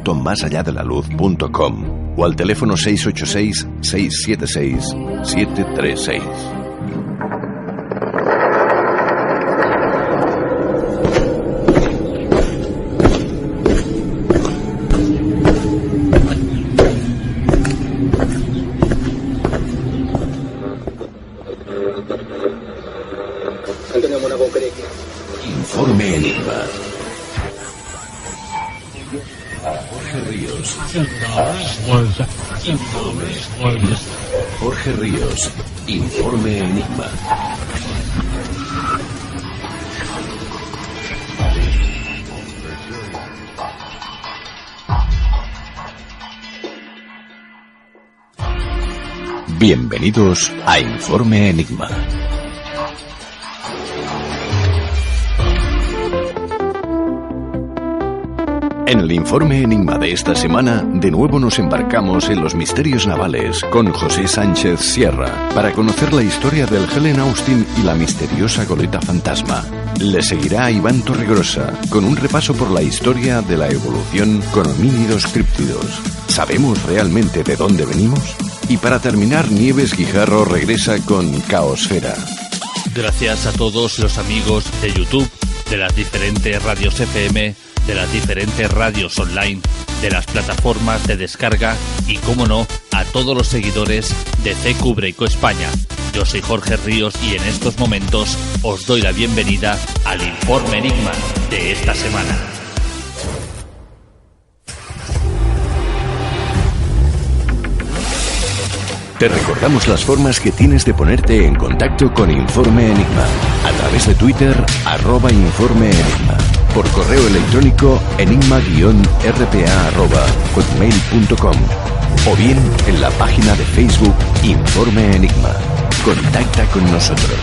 www.másalladelaluz.com o al teléfono 686-676-736. Informe Enigma. Jorge Ríos, Informe Enigma. Bienvenidos a Informe Enigma. En el Informe Enigma de esta semana, de nuevo nos embarcamos en los misterios navales con José Sánchez Sierra para conocer la historia del Helen Austin y la misteriosa goleta fantasma. Le seguirá Iván Torregrosa con un repaso por la historia de la evolución con homínidos críptidos. ¿Sabemos realmente de dónde venimos? Y para terminar, Nieves Guijarro regresa con Caosfera. Gracias a todos los amigos de YouTube, de las diferentes radios FM, de las diferentes radios online, de las plataformas de descarga y, cómo no, a todos los seguidores de CQ Breiko España. Yo soy Jorge Ríos y en estos momentos os doy la bienvenida al Informe Enigma de esta semana. Te recordamos las formas que tienes de ponerte en contacto con Informe Enigma. A través de Twitter, @Informe Enigma. Por correo electrónico, enigma-rpa@hotmail.com. O bien en la página de Facebook Informe Enigma. Contacta con nosotros.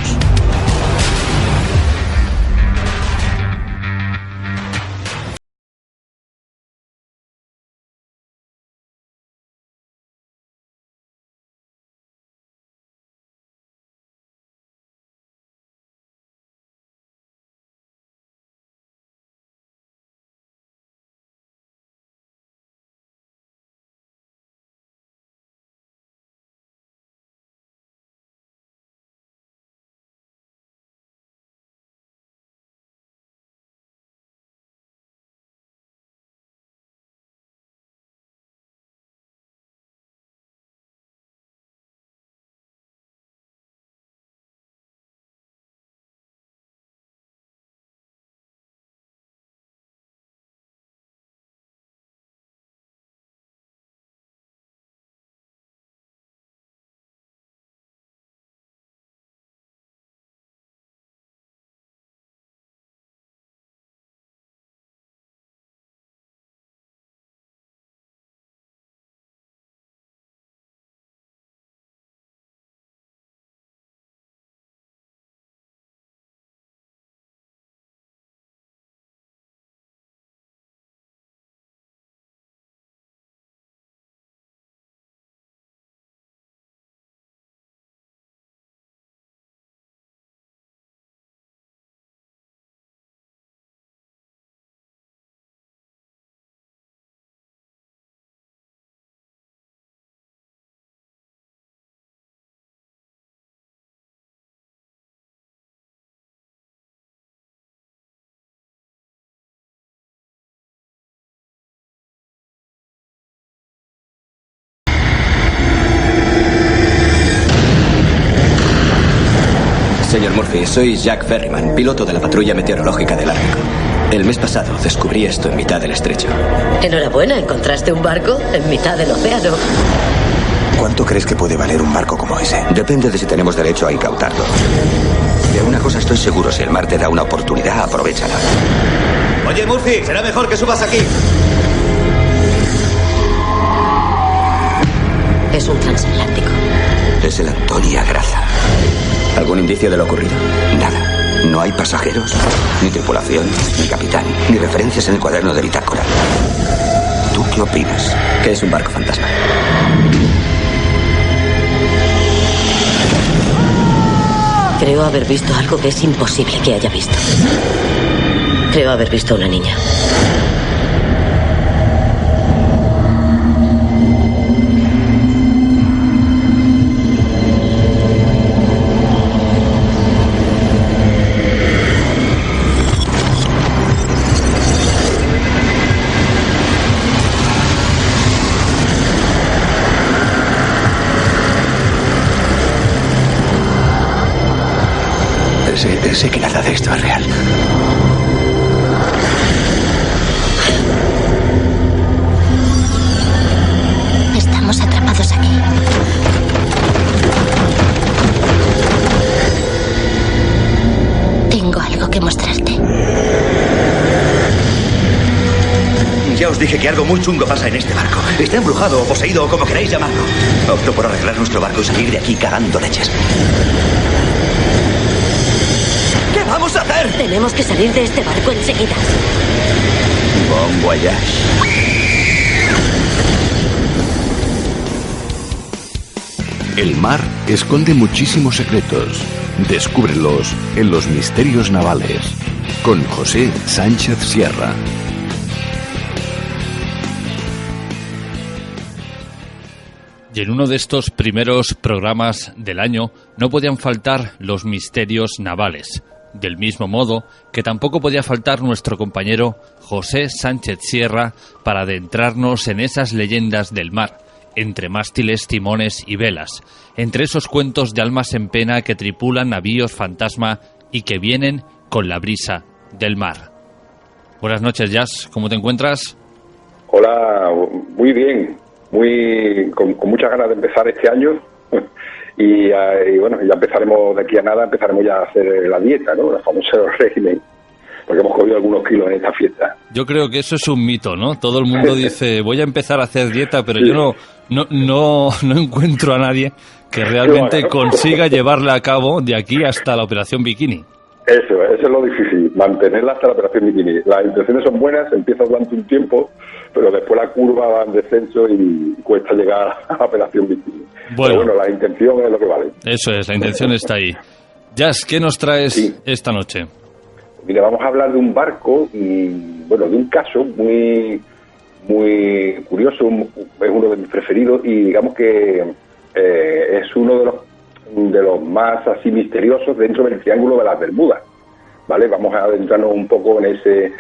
Señor Murphy, soy Jack Ferryman, piloto de la patrulla meteorológica del Ártico. El mes pasado descubrí esto en mitad del estrecho. Enhorabuena, ¿encontraste un barco en mitad del océano? ¿Cuánto crees que puede valer un barco como ese? Depende de si tenemos derecho a incautarlo. De una cosa estoy seguro, si el mar te da una oportunidad, aprovéchala. Oye, Murphy, será mejor que subas aquí. Es un transatlántico. Es el Antonia Graza. ¿Algún indicio de lo ocurrido? Nada. No hay pasajeros, ni tripulación, ni capitán, ni referencias en el cuaderno de bitácora. ¿Tú qué opinas? Que es un barco fantasma. Creo haber visto algo que es imposible que haya visto. Creo haber visto a una niña. Sé que nada de esto es real. Estamos atrapados aquí. Tengo algo que mostrarte. Ya os dije que algo muy chungo pasa en este barco. Está embrujado o poseído o como queráis llamarlo. Opto por arreglar nuestro barco y salir de aquí cagando leches. ¿Qué vamos a hacer? Tenemos que salir de este barco enseguida. Bon voyage. El mar esconde muchísimos secretos. Descúbrelos en Los Misterios Navales, con José Sánchez Sierra. Y en uno de estos primeros programas del año no podían faltar los misterios navales, del mismo modo que tampoco podía faltar nuestro compañero José Sánchez Sierra para adentrarnos en esas leyendas del mar, entre mástiles, timones y velas, entre esos cuentos de almas en pena que tripulan navíos fantasma y que vienen con la brisa del mar. Buenas noches, Jazz, ¿cómo te encuentras? Hola, muy bien. Con muchas ganas de empezar este año y bueno, ya empezaremos de aquí a nada, empezaremos ya a hacer la dieta, ¿no? El famoso régimen, porque hemos cogido algunos kilos en esta fiesta. Yo creo que eso es un mito, ¿no? Todo el mundo dice, voy a empezar a hacer dieta, pero sí. Yo no encuentro a nadie que realmente consiga llevarla a cabo de aquí hasta la operación bikini. Eso es lo difícil, mantenerla hasta la operación bikini. Las intenciones son buenas, empieza durante un tiempo, pero después la curva va en descenso y cuesta llegar a la operación bikini. Bueno, la intención es lo que vale. Eso es, la intención está ahí. Jazz, ¿qué nos traes esta noche? Mira, vamos a hablar de un barco y, bueno, de un caso muy curioso, es uno de mis preferidos y digamos que es uno de los más así misteriosos dentro del Triángulo de las Bermudas, ¿vale? Vamos a adentrarnos un poco en ese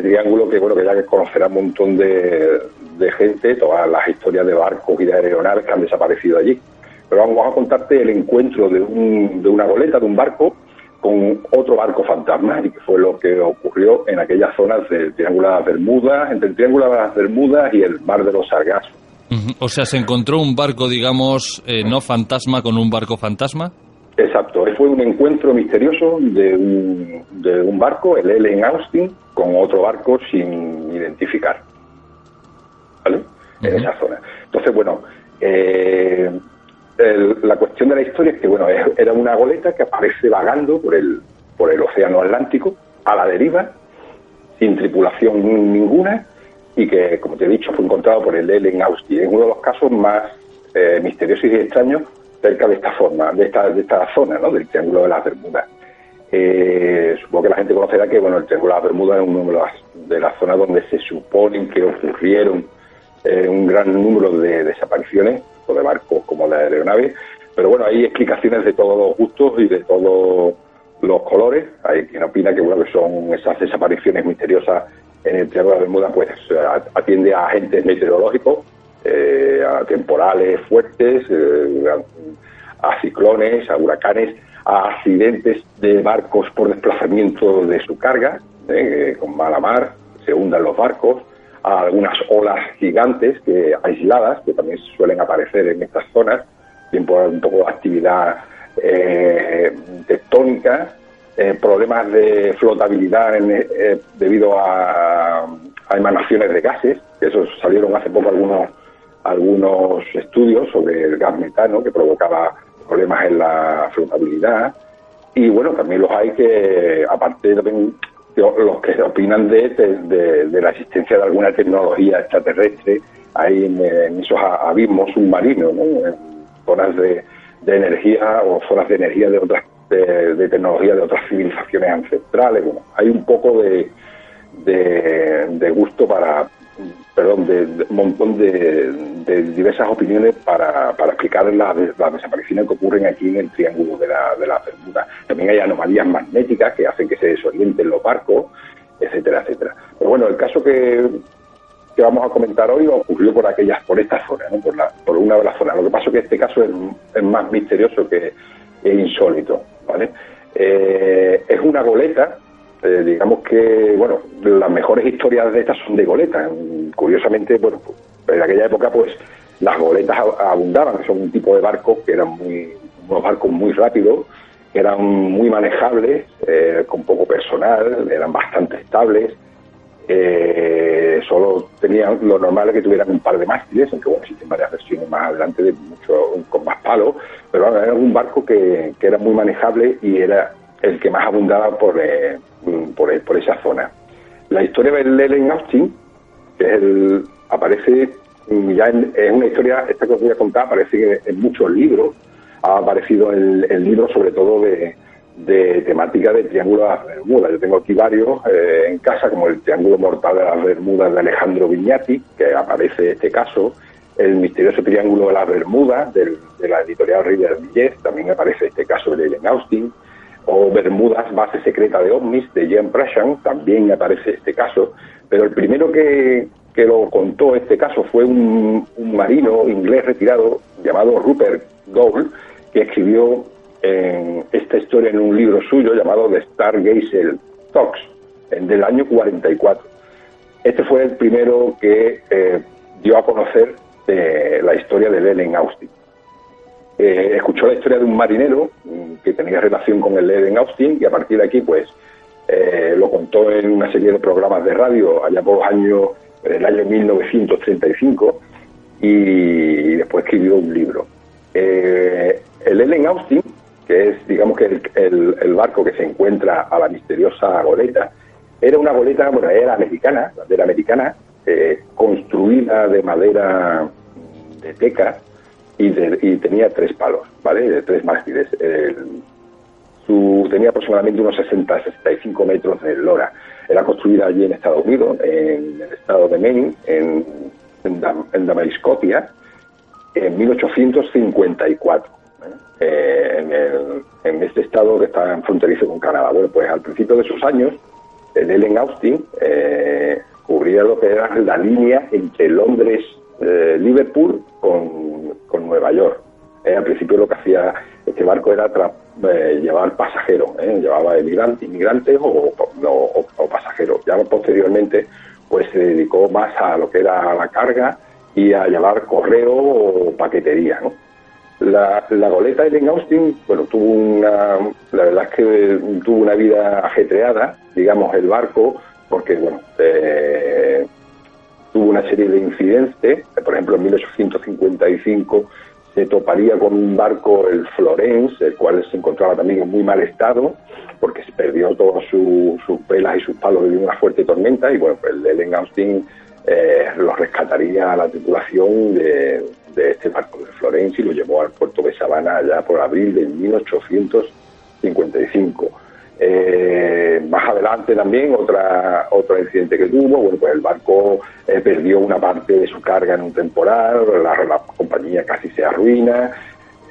triángulo que, bueno, que ya conocerá un montón de gente, todas las historias de barcos y de aeronaves que han desaparecido allí. Pero vamos a contarte el encuentro de una goleta, de un barco, con otro barco fantasma, y que fue lo que ocurrió en aquellas zonas del Triángulo de las Bermudas, entre el Triángulo de las Bermudas y el Mar de los Sargazos. O sea, ¿se encontró un barco, digamos, no fantasma con un barco fantasma? Exacto, fue un encuentro misterioso de un barco, el Ellen Austin, con otro barco sin identificar, ¿vale? En esa zona. Entonces, bueno, la cuestión de la historia es que, bueno, era una goleta que aparece vagando por el océano Atlántico, a la deriva, sin tripulación ninguna, y que, como te he dicho, fue encontrado por el Ellen Austin. Es uno de los casos más misteriosos y extraños cerca de esta zona, ¿no? Del Triángulo de las Bermudas. Supongo que la gente conocerá que, bueno, el Triángulo de las Bermudas es una de las zonas donde se suponen que ocurrieron un gran número de desapariciones, tanto de barcos como de aeronaves, pero bueno, hay explicaciones de todos los gustos y de todos los colores. Hay quien opina que, bueno, que son esas desapariciones misteriosas en el Triángulo de las Bermudas, pues atiende a agentes meteorológicos, a temporales fuertes, a ciclones, a huracanes, a accidentes de barcos por desplazamiento de su carga, con mala mar, se hundan los barcos, a algunas olas gigantes aisladas que también suelen aparecer en estas zonas, bien por un poco de actividad tectónica, problemas de flotabilidad debido a emanaciones de gases, que eso salieron hace poco algunos estudios sobre el gas metano que provocaba problemas en la flotabilidad. Y bueno, también los hay que, aparte también los que opinan de la existencia de alguna tecnología extraterrestre ahí en esos abismos submarinos, ¿no? En zonas de energía o zonas de energía de otras de tecnología de otras civilizaciones ancestrales. Bueno, hay un poco de gusto de un montón de diversas opiniones para explicar las desapariciones que ocurren aquí en el Triángulo de la Bermuda. También hay anomalías magnéticas que hacen que se desorienten los barcos, etcétera, etcétera. Pero bueno, el caso que vamos a comentar hoy ocurrió por esta zona, ¿no? por una de las zonas. Lo que pasa es que este caso es más misterioso que insólito, ¿vale? Es una goleta, digamos que, bueno, las mejores historias de estas son de goletas. Curiosamente, bueno, en aquella época, pues, las goletas abundaban, son un tipo de barcos que eran unos barcos muy rápidos, que eran muy manejables, con poco personal, eran bastante estables, solo tenían lo normal que tuvieran un par de mástiles, aunque bueno, existen varias versiones más adelante con más palos, pero bueno, era un barco que era muy manejable y era el que más abundaba por esa zona. La historia de Ellen Austin, que aparece ya es una historia, esta que os voy a contar, aparece en muchos libros, ha aparecido en libros sobre todo de temática de Triángulo de las Bermudas. Yo tengo aquí varios en casa, como el Triángulo Mortal de las Bermudas de Alejandro Viñati, que aparece este caso, el misterioso Triángulo de las Bermudas de la editorial River Villez, también aparece este caso de Ellen Austin, o Bermudas, base secreta de ovnis, de Jan Prashant, también aparece este caso, pero el primero que lo contó este caso fue un marino inglés retirado llamado Rupert Gould, que escribió esta historia en un libro suyo llamado The Stargazer Talks, del año 44. Este fue el primero que dio a conocer la historia de Ellen Austin. Escuchó la historia de un marinero que tenía relación con el Ellen Austin y a partir de aquí pues lo contó en una serie de programas de radio allá por el año 1935 y después escribió un libro. El Ellen Austin, que es digamos que el barco que se encuentra a la misteriosa goleta, era una goleta, bueno, era americana, bandera americana, construida de madera de teca y tenía 3 palos, ¿vale? De 3 mástiles. Tenía aproximadamente unos 60-65 metros de eslora. Era construida allí en Estados Unidos, en el estado de Maine, en Damariscotia, en 1854, en este estado que está en fronterizo con Canadá. Bueno, pues al principio de esos años, el Ellen Austin cubría lo que era la línea entre Londres, Liverpool con Nueva York. Al principio lo que hacía este barco era llevar pasajeros, llevaba inmigrantes o pasajeros. Ya posteriormente pues se dedicó más a lo que era la carga y a llevar correo o paquetería, ¿no? La goleta Ellen Austin, bueno, la verdad es que tuvo una vida ajetreada, digamos, el barco, porque bueno, tuvo una serie de incidentes. Por ejemplo, en 1855 se toparía con un barco, el Florence, el cual se encontraba también en muy mal estado, porque se perdió todas sus velas y sus palos en una fuerte tormenta, y bueno, pues el Ellen Austin lo rescataría a la tripulación de este barco de Florence y lo llevó al puerto de Savannah allá por abril de 1855. Más adelante también otro incidente que tuvo, bueno, pues el barco perdió una parte de su carga en un temporal, la compañía casi se arruina,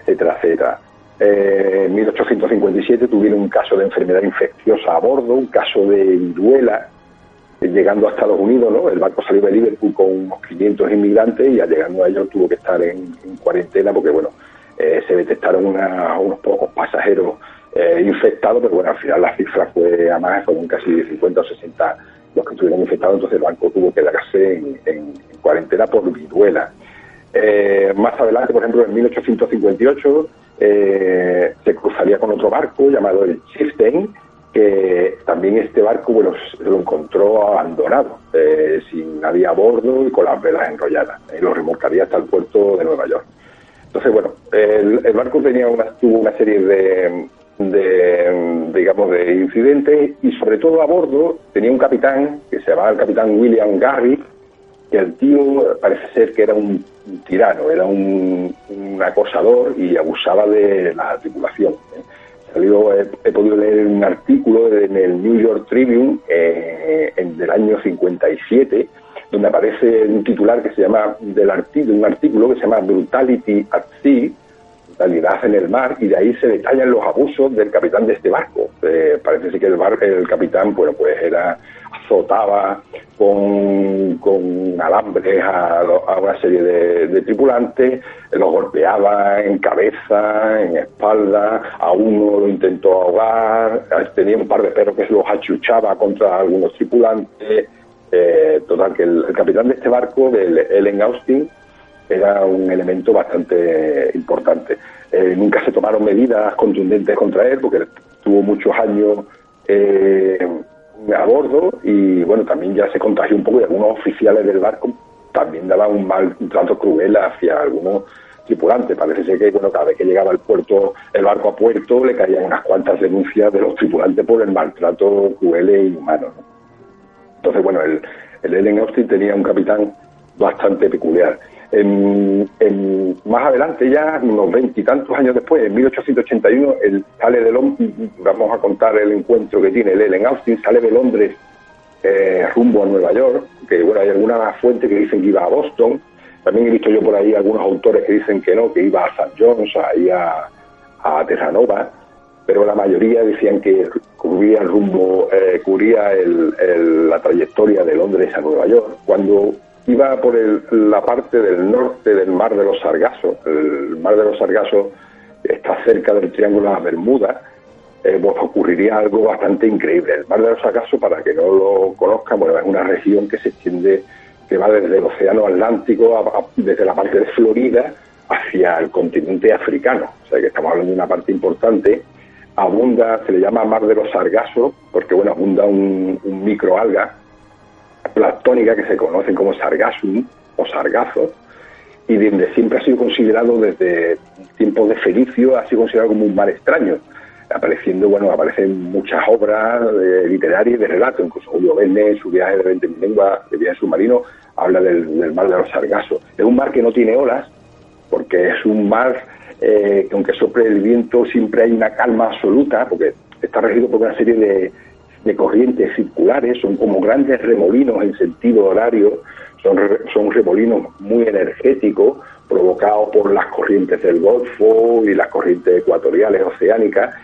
etcétera, etcétera. En 1857 tuvieron un caso de enfermedad infecciosa a bordo, un caso de viruela, llegando a Estados Unidos, ¿no? El barco salió de Liverpool con unos 500 inmigrantes y al llegando a ellos tuvo que estar en cuarentena porque, bueno, se detectaron unos pocos pasajeros infectados, pero bueno, al final la cifra fue a más, fueron casi 50 o 60 los que estuvieron infectados, entonces el barco tuvo que quedarse en cuarentena por viruela. Más adelante, por ejemplo, en 1858 se cruzaría con otro barco llamado el Chieftain, que también este barco, bueno, lo encontró abandonado, sin nadie a bordo y con las velas enrolladas, y lo remolcaría hasta el puerto de Nueva York. Entonces, bueno, el barco tuvo una serie de incidentes y sobre todo a bordo tenía un capitán que se llamaba el capitán William Garry, que el tío parece ser que era un tirano, era un acosador y abusaba de la tripulación. He podido leer un artículo en el New York Tribune del año 57, donde aparece un titular que se llama un artículo que se llama Brutality at Sea, mortalidad en el mar, y de ahí se detallan los abusos del capitán de este barco. Parece ser que el capitán, bueno, pues azotaba con alambres a una serie de tripulantes, los golpeaba en cabeza, en espalda, a uno lo intentó ahogar, tenía un par de perros que se los achuchaba contra algunos tripulantes. Total, que el capitán de este barco, del Helen Austin, era un elemento bastante importante. Nunca se tomaron medidas contundentes contra él, porque tuvo muchos años a bordo, y bueno, también ya se contagió un poco, y algunos oficiales del barco también daban un trato cruel hacia algunos tripulantes. Parece ser que, bueno, cada vez que llegaba el barco a puerto, le caían unas cuantas denuncias de los tripulantes por el maltrato cruel e inhumano, ¿no? Entonces, bueno, el Helen Austin tenía un capitán bastante peculiar. Más adelante, ya unos 20 y tantos años después, en 1881, él sale de Londres. Vamos a contar el encuentro que tiene el Helen Austin. Sale de Londres rumbo a Nueva York, que bueno, hay algunas fuentes que dicen que iba a Boston. También he visto yo por ahí algunos autores que dicen que no, que iba a St. John's, ahí a Terranova, pero la mayoría decían que cubría el rumbo, la trayectoria de Londres a Nueva York. Cuando iba por la parte del norte del Mar de los Sargazos, el Mar de los Sargazos está cerca del Triángulo de las Bermudas, pues ocurriría algo bastante increíble. El Mar de los Sargazos, para que no lo conozcan, bueno, es una región que se extiende, que va desde el Océano Atlántico, desde la parte de Florida hacia el continente africano. O sea que estamos hablando de una parte importante. Abunda, se le llama Mar de los Sargazos, porque bueno, abunda un microalga planctónica que se conocen como sargassum o sargazos, y donde siempre ha sido considerado, desde tiempos de Felicio, ha sido considerado como un mar extraño, aparecen muchas obras literarias de relato. Incluso Julio Verne, en su viaje de 20.000 lenguas, de viaje submarino, habla del Mar de los Sargazos. Es un mar que no tiene olas, porque es un mar que, aunque sople el viento, siempre hay una calma absoluta, porque está regido por una serie de corrientes circulares. Son como grandes remolinos en sentido horario, son remolinos muy energéticos, provocados por las corrientes del Golfo y las corrientes ecuatoriales oceánicas,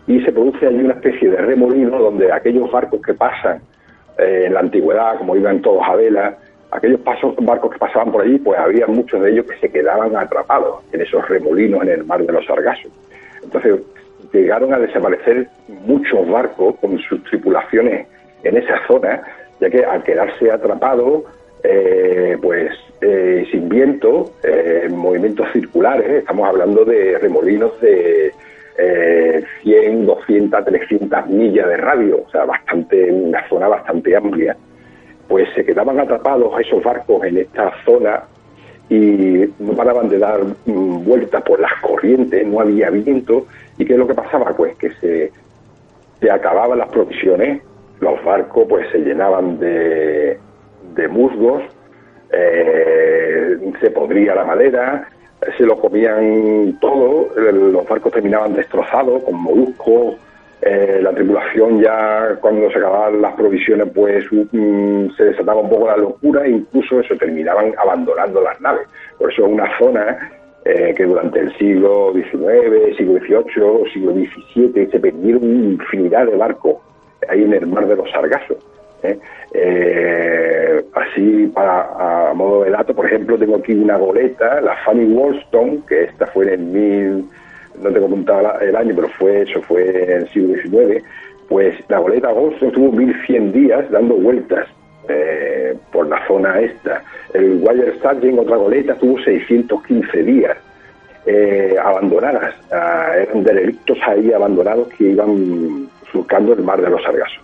y se produce allí una especie de remolino donde aquellos barcos que pasan en la antigüedad, como iban todos a vela, aquellos barcos que pasaban por allí, pues había muchos de ellos que se quedaban atrapados en esos remolinos en el Mar de los Sargazos. Entonces llegaron a desaparecer muchos barcos con sus tripulaciones en esa zona, ya que al quedarse atrapados, sin viento, en movimientos circulares, estamos hablando de remolinos de 100, 200, 300 millas de radio, o sea, una zona bastante amplia, pues se quedaban atrapados esos barcos en esta zona y no paraban de dar vueltas por las corrientes, no había viento. ¿Y qué es lo que pasaba? Pues que se acababan las provisiones, los barcos pues se llenaban de musgos, se podría la madera, se lo comían todo, los barcos terminaban destrozados con moluscos. La tripulación, ya cuando se acababan las provisiones, pues se desataba un poco la locura, e incluso eso, terminaban abandonando las naves. Por eso es una zona que durante el siglo XIX, siglo XVIII, siglo XVII, se perdieron infinidad de barcos ahí en el Mar de los Sargazos. Así, a modo de dato, por ejemplo, tengo aquí una goleta, la Fanny Wollaston, que esta fue no tengo apuntado el año, pero fue en el siglo XIX. Pues la goleta Wollaston estuvo 1100 días dando vueltas por la zona esta. El Wire Sargent, otra goleta, estuvo 615 días abandonadas. Eran derelictos ahí abandonados que iban surcando el Mar de los Sargazos.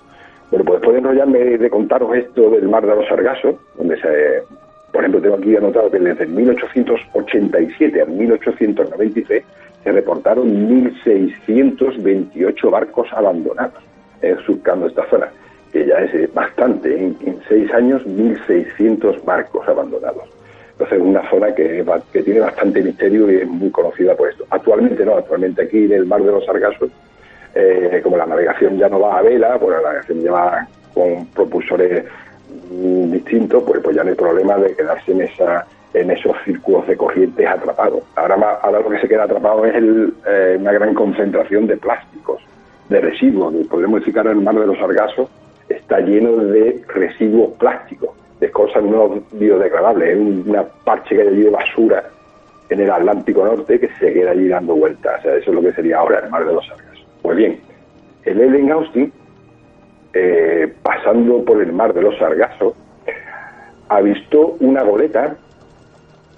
Bueno, pues después de enrollarme de contaros esto del Mar de los Sargazos, donde por ejemplo, tengo aquí anotado que desde 1887 a 1896 se reportaron 1.628 barcos abandonados surcando esta zona, que ya es bastante. En 6 años, 1.600 barcos abandonados. Entonces es una zona que tiene bastante misterio y es muy conocida por esto. Actualmente aquí en el Mar de los Sargazos, como la navegación ya no va a vela, pues la navegación ya va con propulsores distintos, pues ya no hay problema de quedarse en esos círculos de corrientes atrapados. Ahora lo que se queda atrapado es una gran concentración de plásticos, de residuos. Podemos decir que ahora el mar de los Sargassos está lleno de residuos plásticos, de cosas no biodegradables. Es una parche que hay allí de basura en el Atlántico Norte que se queda allí dando vueltas. O sea, eso es lo que sería ahora el mar de los Sargassos. Pues bien, el Ellen Austin, pasando por el mar de los Sargassos, avistó una goleta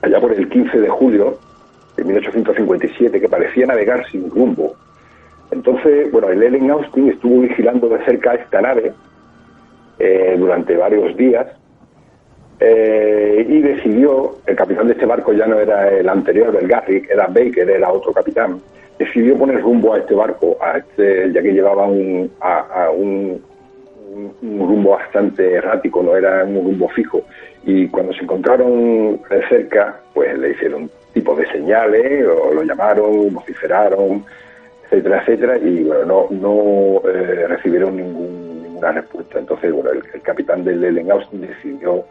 allá por el 15 de julio de 1857 que parecía navegar sin rumbo. Entonces, bueno, el Ellen Austin estuvo vigilando de cerca esta nave durante varios días y decidió, el capitán de este barco ya no era el anterior del Garrick, era Baker, era otro capitán, decidió poner rumbo a este barco, ya que llevaba un rumbo bastante errático, no era un rumbo fijo, y cuando se encontraron cerca, pues le hicieron tipo de señales, o lo llamaron, vociferaron, etcétera, etcétera, y bueno, no recibieron ninguna respuesta. Entonces, bueno, el capitán del Ellen Austin decidió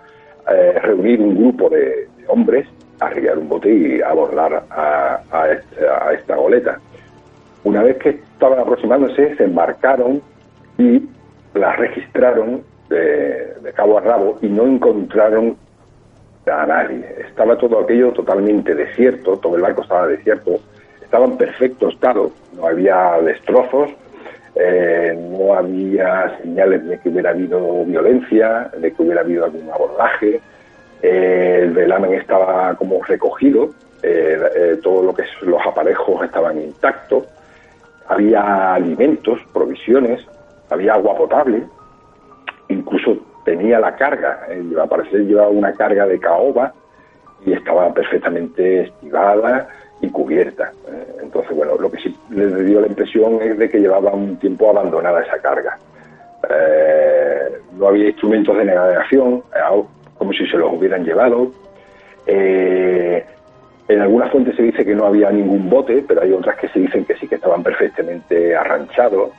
reunir un grupo de hombres, arriar un bote y abordar a esta goleta. Una vez que estaban aproximándose, se embarcaron y la registraron de cabo a rabo y no encontraron a nadie. Estaba todo aquello totalmente desierto, todo el barco estaba desierto, estaba en perfecto estado, no había destrozos, no había señales de que hubiera habido violencia, de que hubiera habido algún abordaje, el velamen estaba como recogido, todo lo que es los aparejos estaban intactos, había alimentos, provisiones, había agua potable, incluso tenía la carga, al parecer llevaba una carga de caoba y estaba perfectamente estivada y cubierta. Entonces, bueno, lo que sí les dio la impresión es de que llevaba un tiempo abandonada esa carga. No había instrumentos de navegación, como si se los hubieran llevado. En algunas fuentes se dice que no había ningún bote, pero hay otras que se dicen que sí, que estaban perfectamente arranchados.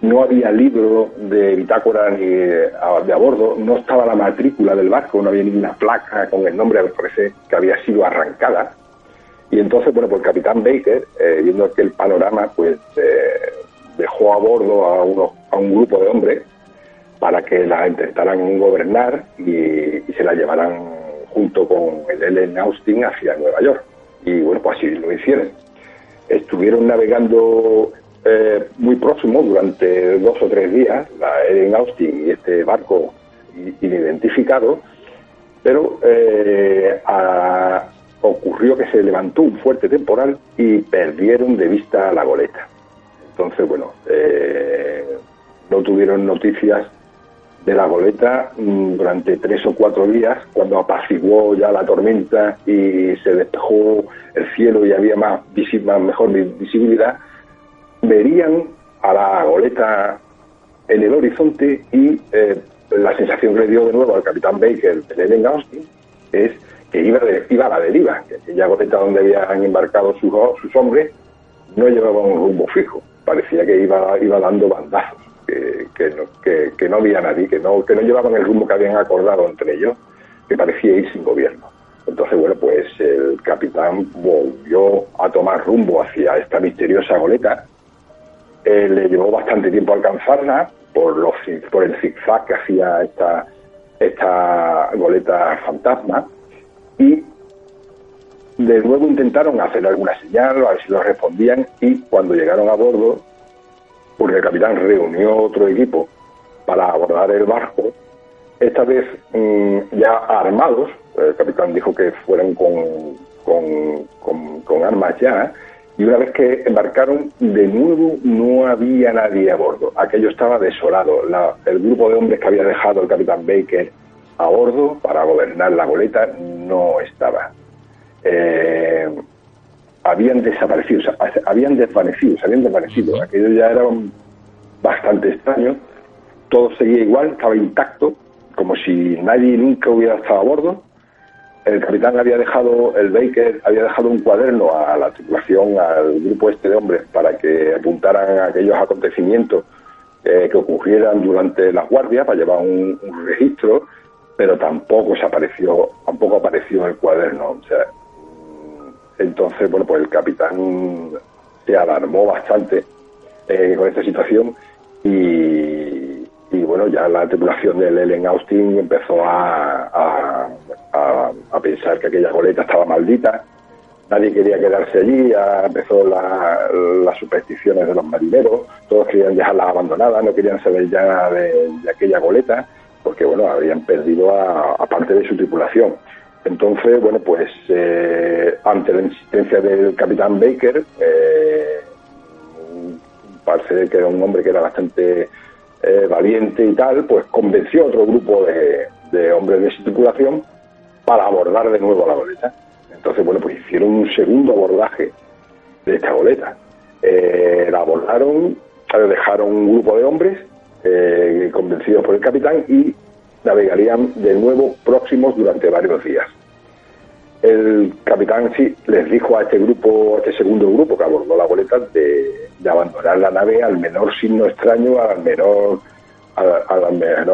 No había libro de bitácora ni de a bordo, no estaba la matrícula del barco, no había ninguna placa con el nombre, me parece que había sido arrancada. Y entonces, bueno, pues el capitán Baker, viendo aquel panorama, pues dejó a bordo a un grupo de hombres para que la intentaran gobernar y se la llevaran junto con el Ellen Austin hacia Nueva York. Y bueno, pues así lo hicieron. Estuvieron navegando muy próximo durante 2 o 3 días, la Ellen Austin y este barco inidentificado, pero ocurrió que se levantó un fuerte temporal y perdieron de vista la goleta. Entonces, bueno, no tuvieron noticias de la goleta durante 3 o 4 días, cuando apaciguó ya la tormenta y se despejó el cielo y había mejor visibilidad. Verían a la goleta en el horizonte y la sensación que le dio de nuevo al capitán Baker de Ellen Austin es que iba a la deriva, que aquella goleta donde habían embarcado sus hombres no llevaba un rumbo fijo, parecía que iba dando bandazos, que no había nadie, que no llevaban el rumbo que habían acordado entre ellos, que parecía ir sin gobierno. Entonces, bueno, pues el capitán volvió a tomar rumbo hacia esta misteriosa goleta. Le llevó bastante tiempo alcanzarla por el zigzag que hacía esta goleta fantasma, y de nuevo intentaron hacer alguna señal, a ver si lo respondían, y cuando llegaron a bordo, porque el capitán reunió otro equipo para abordar el barco, esta vez ya armados, el capitán dijo que fueran con armas ya, y una vez que embarcaron, de nuevo no había nadie a bordo. Aquello estaba desolado. El grupo de hombres que había dejado el capitán Baker a bordo para gobernar la goleta no estaba. Habían desaparecido, se habían desvanecido. Aquello ya era bastante extraño. Todo seguía igual, estaba intacto, como si nadie nunca hubiera estado a bordo. El capitán el Baker había dejado un cuaderno a la tripulación, al grupo de hombres, para que apuntaran a aquellos acontecimientos que ocurrieran durante las guardias, para llevar un registro, pero tampoco apareció el cuaderno. O sea, entonces, bueno, pues el capitán se alarmó bastante con esta situación y bueno, ya la tripulación del Helen Austin empezó a pensar que aquella goleta estaba maldita. Nadie quería quedarse allí, ya empezó las supersticiones de los marineros, todos querían dejarla abandonada, no querían saber ya de aquella goleta, porque bueno, habían perdido a parte de su tripulación. Entonces, bueno, pues ante la insistencia del capitán Baker, parece que era un hombre que era bastante valiente y tal, pues convenció a otro grupo de hombres de su tripulación para abordar de nuevo la goleta. Entonces, bueno, pues hicieron un segundo abordaje de esta goleta. La abordaron, dejaron un grupo de hombres convencidos por el capitán y navegarían de nuevo próximos durante varios días. El capitán sí les dijo a este segundo grupo que abordó la goleta de abandonar la nave al menor signo extraño, al menor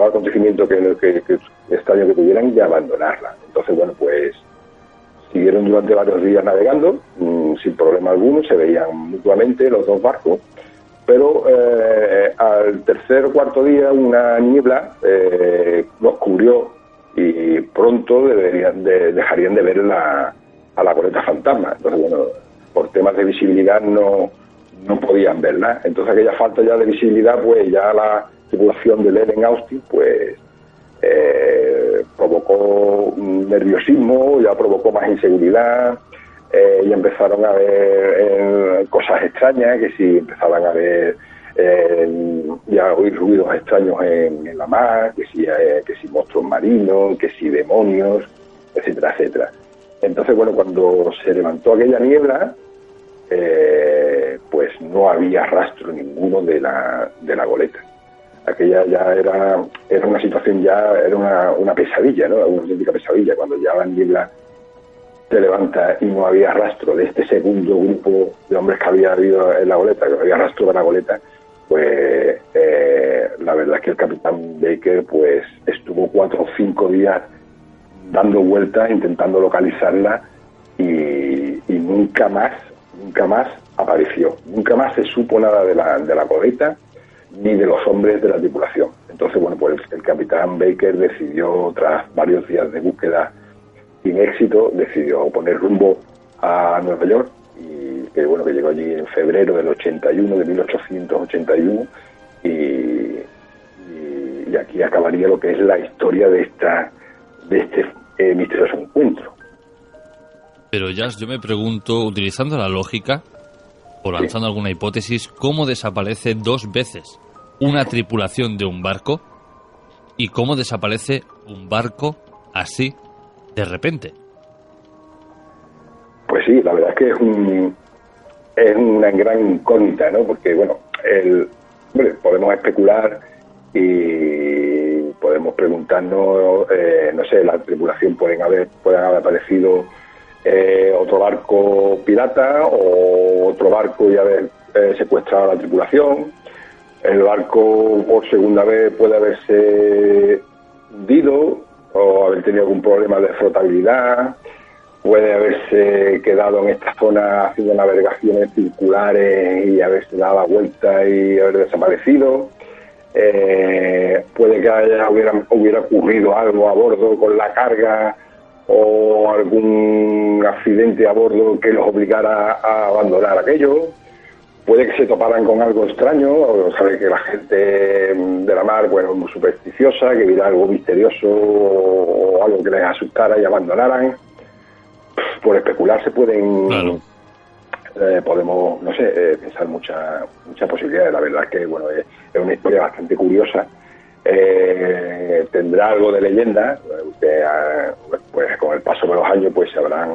acontecimiento extraño que tuvieran, y abandonarla. Entonces, bueno, pues siguieron durante varios días navegando sin problema alguno, se veían mutuamente los dos barcos, pero al tercer o cuarto día una niebla los cubrió y pronto dejarían de ver a la goleta fantasma. Entonces, bueno, por temas de visibilidad no podían verla. Entonces, aquella falta ya de visibilidad, pues ya la tripulación del Helen Austin, pues provocó un nerviosismo, ya provocó más inseguridad, y empezaron a ver cosas extrañas, que sí empezaban a ver ya oír ruidos extraños en la mar, que si monstruos marinos, que si demonios, etcétera, etcétera. Entonces, bueno, cuando se levantó aquella niebla, pues no había rastro ninguno de la goleta. Aquella ya era una situación, era una pesadilla, ¿no? Una auténtica pesadilla. Cuando ya la niebla se levanta y no había rastro de este segundo grupo de hombres que había habido en la goleta, que no había rastro de la goleta, pues la verdad es que el capitán Baker pues estuvo 4 o 5 días dando vueltas, intentando localizarla y nunca más apareció. Nunca más se supo nada de la goleta ni de los hombres de la tripulación. Entonces, bueno, pues el capitán Baker decidió, tras varios días de búsqueda sin éxito, decidió poner rumbo a Nueva York y que bueno, que llegó allí en febrero del 81, de 1881, y aquí acabaría lo que es la historia de este misterioso encuentro. Pero Jas, yo me pregunto, utilizando la lógica o lanzando alguna hipótesis, ¿cómo desaparece 2 veces una tripulación de un barco y cómo desaparece un barco así de repente? Pues sí, la verdad es que es una gran incógnita, ¿no? Porque, bueno, podemos especular y podemos preguntarnos, no sé, la tripulación pueden haber aparecido otro barco pirata o otro barco y haber secuestrado a la tripulación. El barco por segunda vez puede haberse hundido o haber tenido algún problema de flotabilidad, puede haberse quedado en esta zona haciendo navegaciones circulares y haberse dado la vuelta y haber desaparecido. Puede que hubiera ocurrido algo a bordo con la carga o algún accidente a bordo que los obligara a abandonar aquello. Puede que se toparan con algo extraño, o sabe que la gente de la mar, bueno, muy supersticiosa, que viera algo misterioso o algo que les asustara y abandonaran. Por especular se pueden, claro. Podemos, no sé, pensar muchas posibilidades. La verdad es que, bueno, es una historia bastante curiosa. Tendrá algo de leyenda, pues con el paso de los años pues habrá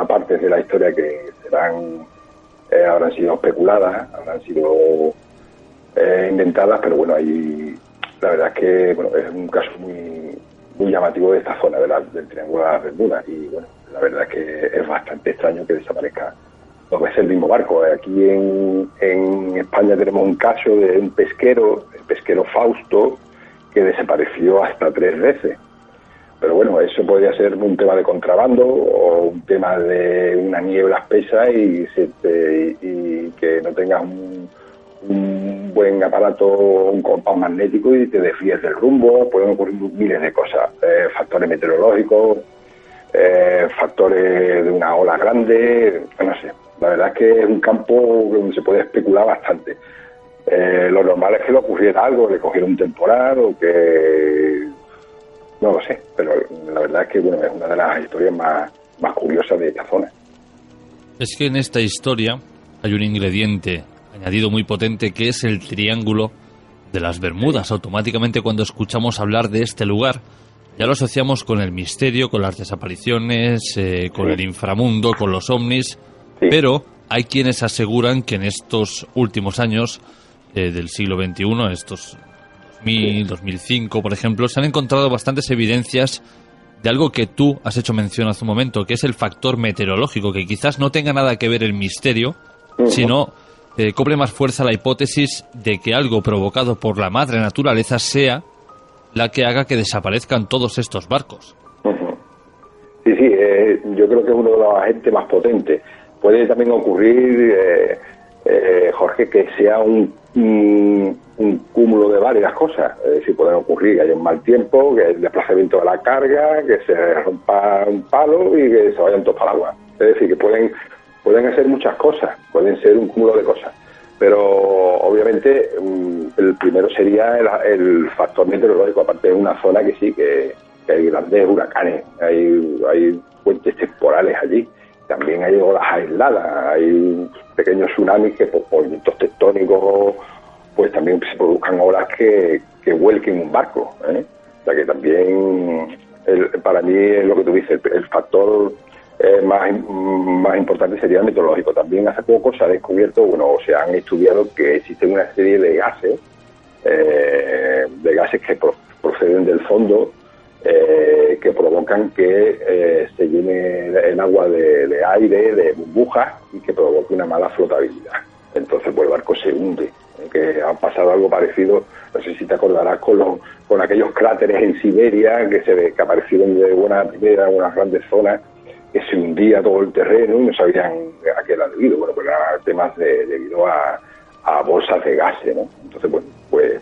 partes de la historia que habrán sido especuladas, habrán sido inventadas, pero bueno, ahí la verdad es que bueno, es un caso muy llamativo de esta zona del Triángulo de las Bermudas y bueno, la verdad es que es bastante extraño que desaparezca 2 veces el mismo barco. Aquí en España tenemos un caso de un pesquero, el pesquero Fausto, que desapareció hasta 3 veces. Pero bueno, eso podría ser un tema de contrabando o un tema de una niebla espesa y que no tengas un buen aparato, un compás magnético y te desvíes del rumbo. Pueden ocurrir miles de cosas, factores meteorológicos, factores de una ola grande, no sé. La verdad es que es un campo donde se puede especular bastante. Lo normal es que le ocurriera algo, le cogiera un temporal o que... no lo sé, pero la verdad es que bueno, es una de las historias más curiosas de esta zona. Es que en esta historia hay un ingrediente añadido muy potente que es el triángulo de las Bermudas. Automáticamente cuando escuchamos hablar de este lugar ya lo asociamos con el misterio, con las desapariciones, con el inframundo, con los ovnis, pero hay quienes aseguran que en estos últimos años del siglo XXI, estos 2000, 2005, por ejemplo, se han encontrado bastantes evidencias de algo que tú has hecho mención hace un momento, que es el factor meteorológico, que quizás no tenga nada que ver el misterio, sino cobre más fuerza la hipótesis de que algo provocado por la madre naturaleza sea la que haga que desaparezcan todos estos barcos. Sí, yo creo que es uno de los agentes más potentes. Puede también ocurrir, Jorge, que sea un cúmulo de varias cosas. Es decir, pueden ocurrir que haya un mal tiempo, que el desplazamiento de la carga, que se rompa un palo y que se vayan todos para el agua. Es decir, que pueden hacer muchas cosas, pueden ser un cúmulo de cosas. Pero obviamente el primero sería el factor meteorológico. Aparte de una zona que sí, que hay grandes huracanes, hay puentes temporales allí. También hay olas aisladas, hay pequeños tsunamis que por movimientos tectónicos pues también se produzcan olas que vuelquen un barco, ¿eh? O sea que también para mí es lo que tú dices, el factor más importante sería el meteorológico. También hace poco se ha descubierto, se han estudiado que existen una serie de gases que proceden del fondo, que provocan que se llene el agua de aire, de burbujas, y que provoque una mala flotabilidad. Entonces pues el barco se hunde, que ha pasado algo parecido, no sé si te acordarás con aquellos cráteres en Siberia que aparecieron de buena primera en unas grandes zonas, que se hundía todo el terreno y no sabían a qué era debido. Bueno, pues era temas debido a bolsas de gases, ¿no? Entonces pues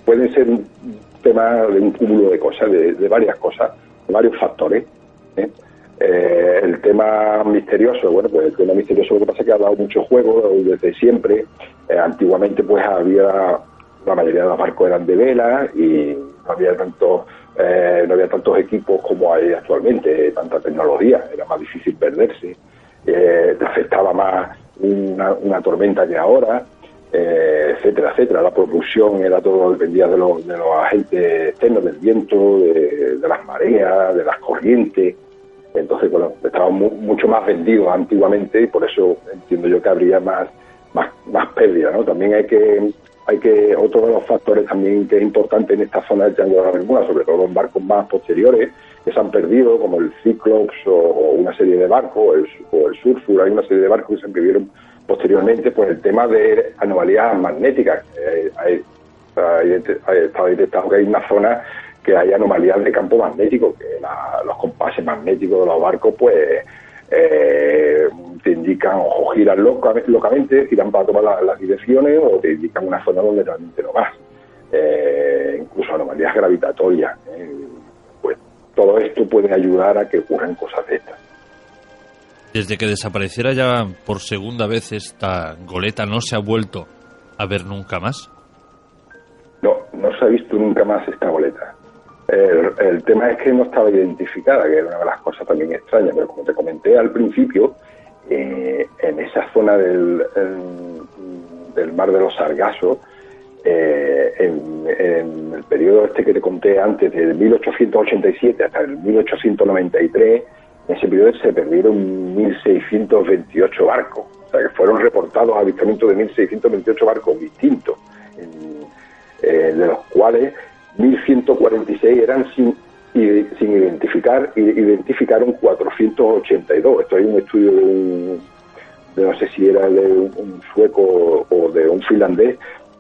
pueden ser un tema de un cúmulo de cosas, de varias cosas, de varios factores, ¿eh? El tema misterioso, pues el tema misterioso lo que pasa es que ha dado mucho juego desde siempre. Antiguamente pues la mayoría de los barcos eran de vela y no había tantos equipos como hay actualmente, tanta tecnología, era más difícil perderse, te afectaba más una tormenta que ahora, etcétera, etcétera. La propulsión era todo, dependía de los agentes externos, del viento, de las mareas, de las corrientes. Entonces, estábamos mucho más vendidos antiguamente y por eso entiendo yo que habría más pérdida, ¿no? También hay que otro de los factores también que es importante en esta zona del Triángulo de la Bermuda, sobre todo en barcos más posteriores que se han perdido, como el Cyclops o una serie de barcos, o el Sulfur, hay una serie de barcos que se perdieron posteriormente, pues el tema de anomalías magnéticas. Está detectado que hay una zona que hay anomalías de campo magnético, que los compases magnéticos de los barcos pues te indican o giran locamente, giran para tomar las direcciones, o te indican una zona donde realmente no vas. Incluso anomalías gravitatorias. Pues todo esto puede ayudar a que ocurran cosas de estas. Desde que desapareciera ya por segunda vez esta goleta, ¿no se ha vuelto a ver nunca más? No se ha visto nunca más esta goleta. El tema es que no estaba identificada, que era una de las cosas también extrañas, pero como te comenté al principio, en esa zona del mar de los Sargassos, en el periodo este que te conté antes, de 1887 hasta el 1893, en ese periodo se perdieron 1.628 barcos. O sea, que fueron reportados avistamientos de 1.628 barcos distintos, de los cuales 1.146 eran sin identificar, y identificaron 482. Esto hay un estudio de no sé si era de un sueco o de un finlandés,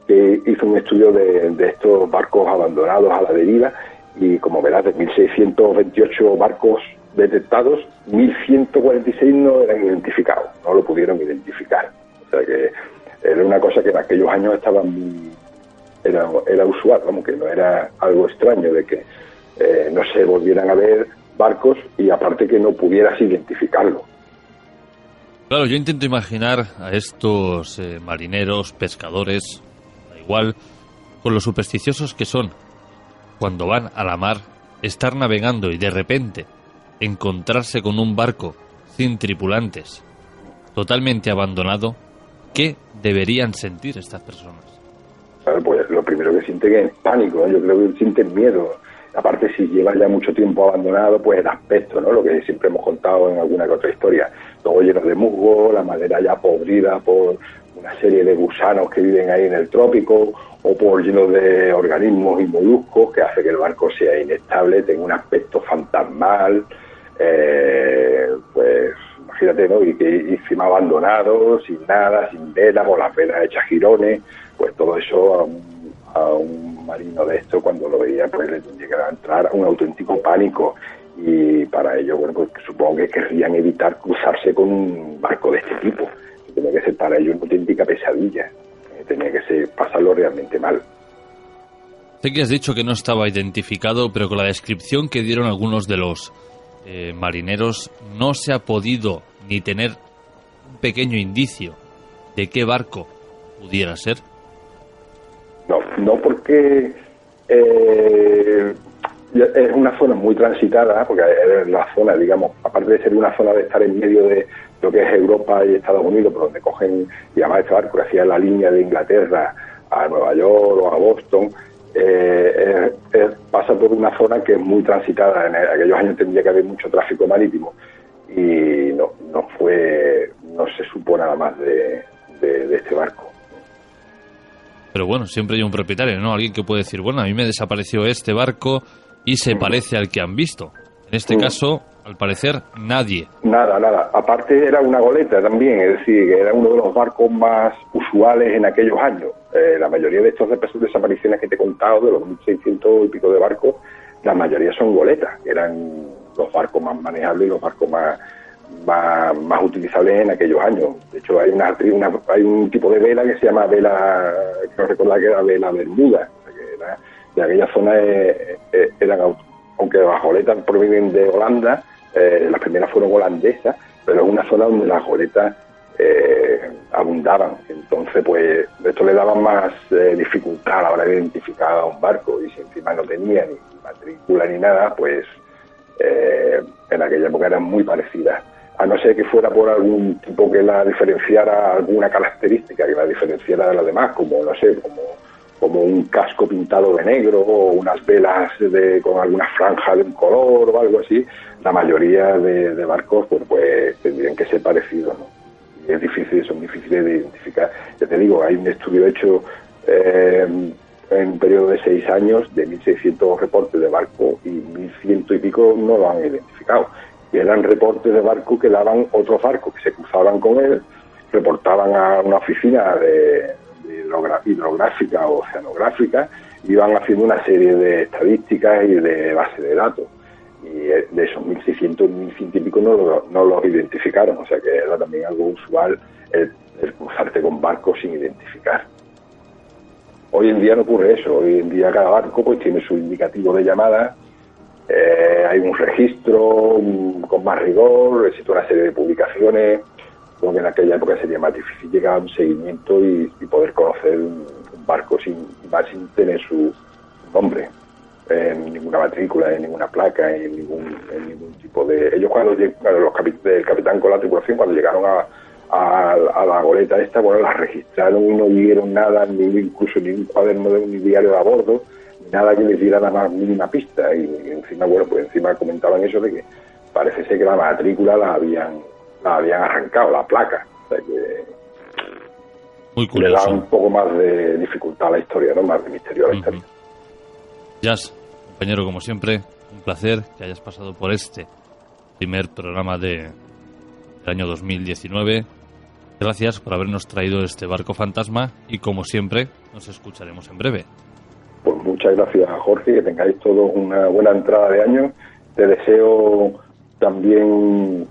que hizo un estudio de estos barcos abandonados a la deriva, y como verás, de 1.628 barcos detectados, 1.146 no eran identificados, no lo pudieron identificar. O sea que era una cosa que en aquellos años estaba muy... Era usual, vamos, que no era algo extraño de que no se volvieran a ver barcos y aparte que no pudieras identificarlo. Claro, yo intento imaginar a estos marineros, pescadores, da igual, con lo supersticiosos que son, cuando van a la mar, estar navegando y de repente encontrarse con un barco sin tripulantes, totalmente abandonado. ¿Qué deberían sentir estas personas? Pues lo primero que sienten es pánico, ¿no? Yo creo que sienten miedo. Aparte, si lleva ya mucho tiempo abandonado, pues el aspecto, ¿no? Lo que siempre hemos contado en alguna que otra historia. Todo lleno de musgo, la madera ya podrida por una serie de gusanos que viven ahí en el trópico, o por lleno de organismos y moluscos, que hace que el barco sea inestable, tenga un aspecto fantasmal, pues imagínate, ¿no? Y que encima abandonado, sin nada, sin vela, con las velas hechas jirones, pues todo eso a un marino de esto, cuando lo veía, pues le llegaba a entrar un auténtico pánico. Y para ello, bueno, pues supongo que querrían evitar cruzarse con un barco de este tipo. Tenía que ser para ellos una auténtica pesadilla. Tenía que ser pasarlo realmente mal. Sé que has dicho que no estaba identificado, pero con la descripción que dieron algunos de los marineros, no se ha podido ni tener un pequeño indicio de qué barco pudiera ser. No porque es una zona muy transitada, porque es la zona, digamos, aparte de ser una zona de estar en medio de lo que es Europa y Estados Unidos, por donde cogen, y además este barco que hacía la línea de Inglaterra a Nueva York o a Boston, pasa por una zona que es muy transitada. En aquellos años tendría que haber mucho tráfico marítimo y no se supo nada más de este barco. Pero bueno, siempre hay un propietario, ¿no? Alguien que puede decir, bueno, a mí me desapareció este barco y se parece al que han visto. En este caso, al parecer, nadie. Nada. Aparte era una goleta también, es decir, que era uno de los barcos más usuales en aquellos años. La mayoría de estos desapariciones que te he contado, de los 1.600 y pico de barcos, la mayoría son goletas. Eran los barcos más manejables y los barcos más utilizables en aquellos años. De hecho, hay un tipo de vela que se llama vela, creo recordar que era vela Bermuda, que de aquella zona eran, aunque las goletas provienen de Holanda, las primeras fueron holandesas, pero es una zona donde las goletas abundaban. Entonces, pues, esto le daba más dificultad a la hora de identificar a un barco, y si encima no tenía ni matrícula ni nada, pues en aquella época eran muy parecidas. A no ser que fuera por algún tipo que la diferenciara, alguna característica que la diferenciara de las demás, como, no sé, como un casco pintado de negro o unas velas con alguna franja de un color o algo así. La mayoría de barcos pues tendrían que ser parecidos, ¿no? Y son difíciles de identificar. Ya te digo, hay un estudio hecho en un periodo de 6 años de 1.600 reportes de barco y 1.100 y pico no lo han identificado. Y eran reportes de barco que daban otros barcos que se cruzaban con él, reportaban a una oficina de hidrográfica o oceanográfica, y iban haciendo una serie de estadísticas y de base de datos. Y de esos 1.600, 1.100 y pico no los identificaron. O sea que era también algo usual el cruzarte con barcos sin identificar. Hoy en día no ocurre eso. Hoy en día cada barco pues tiene su indicativo de llamada. Hay un registro con más rigor, existe una serie de publicaciones, porque en aquella época sería más difícil llegar a un seguimiento y poder conocer un barco sin tener su nombre, en ninguna matrícula, en ninguna placa, en ningún tipo de... Ellos el capitán con la tripulación, cuando llegaron a la goleta esta, bueno, la registraron y no vieron nada, incluso ni un cuaderno de un diario de a bordo, nada que les diera la más mínima pista. Y encima, bueno, pues encima comentaban eso de que parece ser que la matrícula la habían arrancado, la placa. O sea que muy curioso. Le da un poco más de dificultad a la historia, ¿no? Más de misterio a la historia. Jazz, compañero, como siempre, un placer que hayas pasado por este primer programa del año 2019. Gracias por habernos traído este barco fantasma y, como siempre, nos escucharemos en breve. Pues muchas gracias, Jorge, que tengáis todos una buena entrada de año. Te deseo también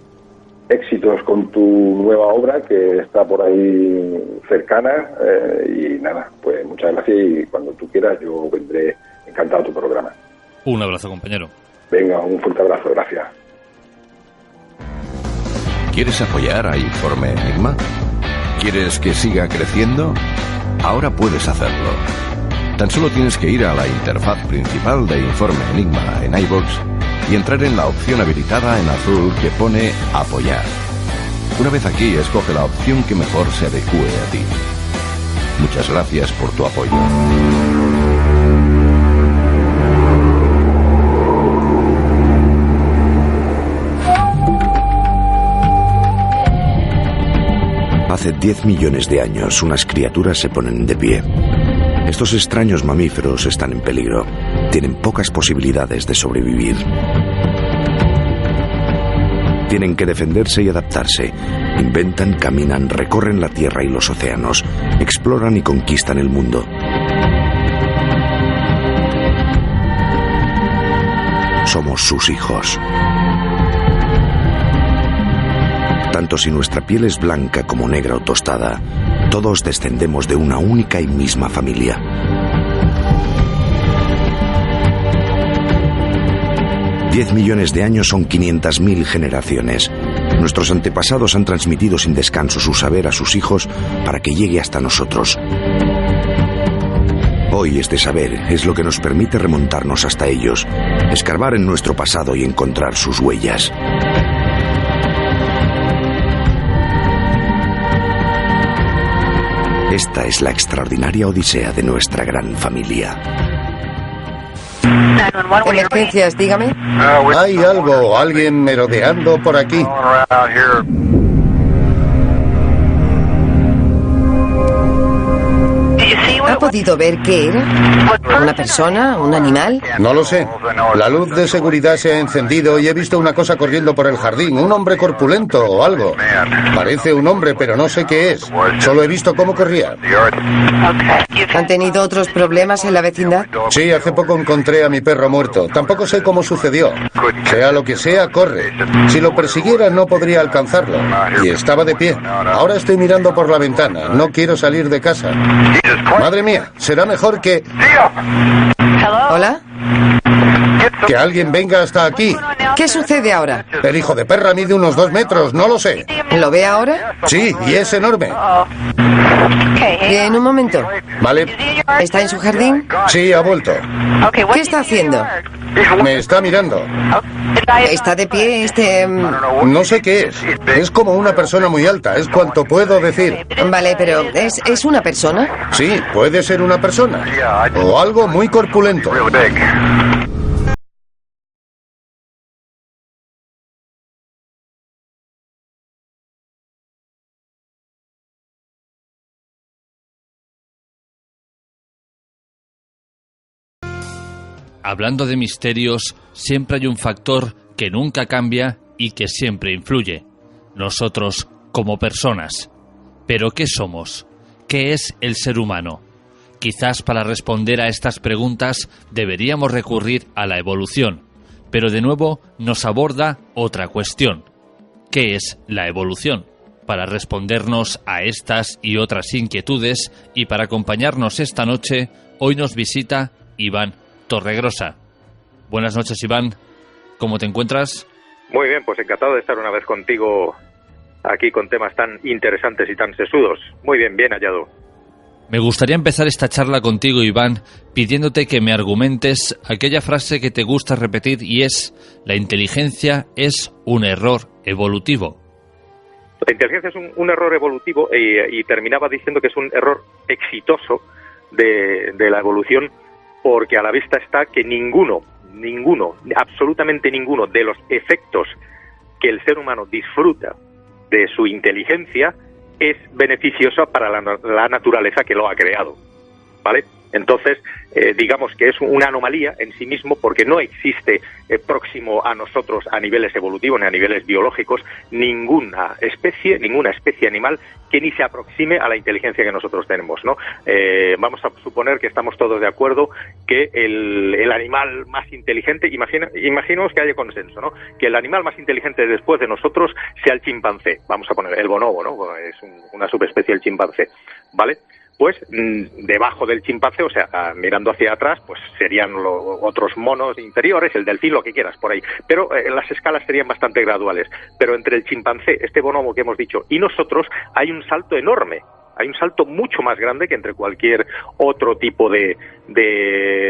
éxitos con tu nueva obra, que está por ahí cercana, y nada, pues muchas gracias, y cuando tú quieras yo vendré encantado a tu programa. Un abrazo, compañero. Venga, un fuerte abrazo, gracias. ¿Quieres apoyar a Informe Enigma? ¿Quieres que siga creciendo? Ahora puedes hacerlo. Tan solo tienes que ir a la interfaz principal de Informe Enigma en iVoox y entrar en la opción habilitada en azul que pone Apoyar. Una vez aquí, escoge la opción que mejor se adecue a ti. Muchas gracias por tu apoyo. Hace 10 millones de años, unas criaturas se ponen de pie. Estos extraños mamíferos están en peligro. Tienen pocas posibilidades de sobrevivir. Tienen que defenderse y adaptarse. Inventan, caminan, recorren la tierra y los océanos. Exploran y conquistan el mundo. Somos sus hijos. Tanto si nuestra piel es blanca como negra o tostada, todos descendemos de una única y misma familia. $10 millones de años son 500.000 generaciones. Nuestros antepasados han transmitido sin descanso su saber a sus hijos para que llegue hasta nosotros. Hoy este saber es lo que nos permite remontarnos hasta ellos, escarbar en nuestro pasado y encontrar sus huellas. Esta es la extraordinaria odisea de nuestra gran familia. Emergencias, dígame. Hay algo, alguien merodeando por aquí. ¿Ha podido ver qué era? ¿Una persona? ¿Un animal? No lo sé. La luz de seguridad se ha encendido y he visto una cosa corriendo por el jardín. Un hombre corpulento o algo. Parece un hombre, pero no sé qué es. Solo he visto cómo corría. ¿Han tenido otros problemas en la vecindad? Sí, hace poco encontré a mi perro muerto. Tampoco sé cómo sucedió. Sea lo que sea, corre. Si lo persiguiera no podría alcanzarlo. Y estaba de pie. Ahora estoy mirando por la ventana. No quiero salir de casa. Madre mía, será mejor que... ¿Hola? Que alguien venga hasta aquí. ¿Qué sucede ahora? El hijo de perra mide unos 2 metros, no lo sé. ¿Lo ve ahora? Sí, y es enorme. Bien, un momento. Vale. ¿Está en su jardín? Sí, ha vuelto. ¿Qué está haciendo? Me está mirando. ¿Está de pie No sé qué es. Es como una persona muy alta, es cuanto puedo decir. Vale, pero ¿es una persona? Sí, puede ser una persona. O algo muy corpulento. Hablando de misterios, siempre hay un factor que nunca cambia y que siempre influye. Nosotros, como personas. ¿Pero qué somos? ¿Qué es el ser humano? Quizás para responder a estas preguntas deberíamos recurrir a la evolución. Pero de nuevo nos aborda otra cuestión. ¿Qué es la evolución? Para respondernos a estas y otras inquietudes y para acompañarnos esta noche, hoy nos visita Iván Torregrosa. Buenas noches, Iván. ¿Cómo te encuentras? Muy bien, pues encantado de estar una vez contigo aquí con temas tan interesantes y tan sesudos. Muy bien, bien hallado. Me gustaría empezar esta charla contigo, Iván, pidiéndote que me argumentes aquella frase que te gusta repetir y es: la inteligencia es un error evolutivo. La inteligencia es un error evolutivo y terminaba diciendo que es un error exitoso de la evolución, porque a la vista está que ninguno, absolutamente ninguno de los efectos que el ser humano disfruta de su inteligencia es beneficioso para la naturaleza que lo ha creado, ¿vale? Entonces, digamos que es una anomalía en sí mismo porque no existe próximo a nosotros a niveles evolutivos ni a niveles biológicos ninguna especie animal que ni se aproxime a la inteligencia que nosotros tenemos, ¿no? Vamos a suponer que estamos todos de acuerdo que el animal más inteligente, imaginemos que haya consenso, ¿no? Que el animal más inteligente después de nosotros sea el chimpancé, vamos a poner el bonobo, ¿no? Es una subespecie del chimpancé, ¿vale? Pues debajo del chimpancé, o sea, mirando hacia atrás, pues serían otros monos inferiores, el delfín, lo que quieras, por ahí. Pero las escalas serían bastante graduales. Pero entre el chimpancé, este bonobo que hemos dicho, y nosotros, hay un salto enorme. Hay un salto mucho más grande que entre cualquier otro tipo de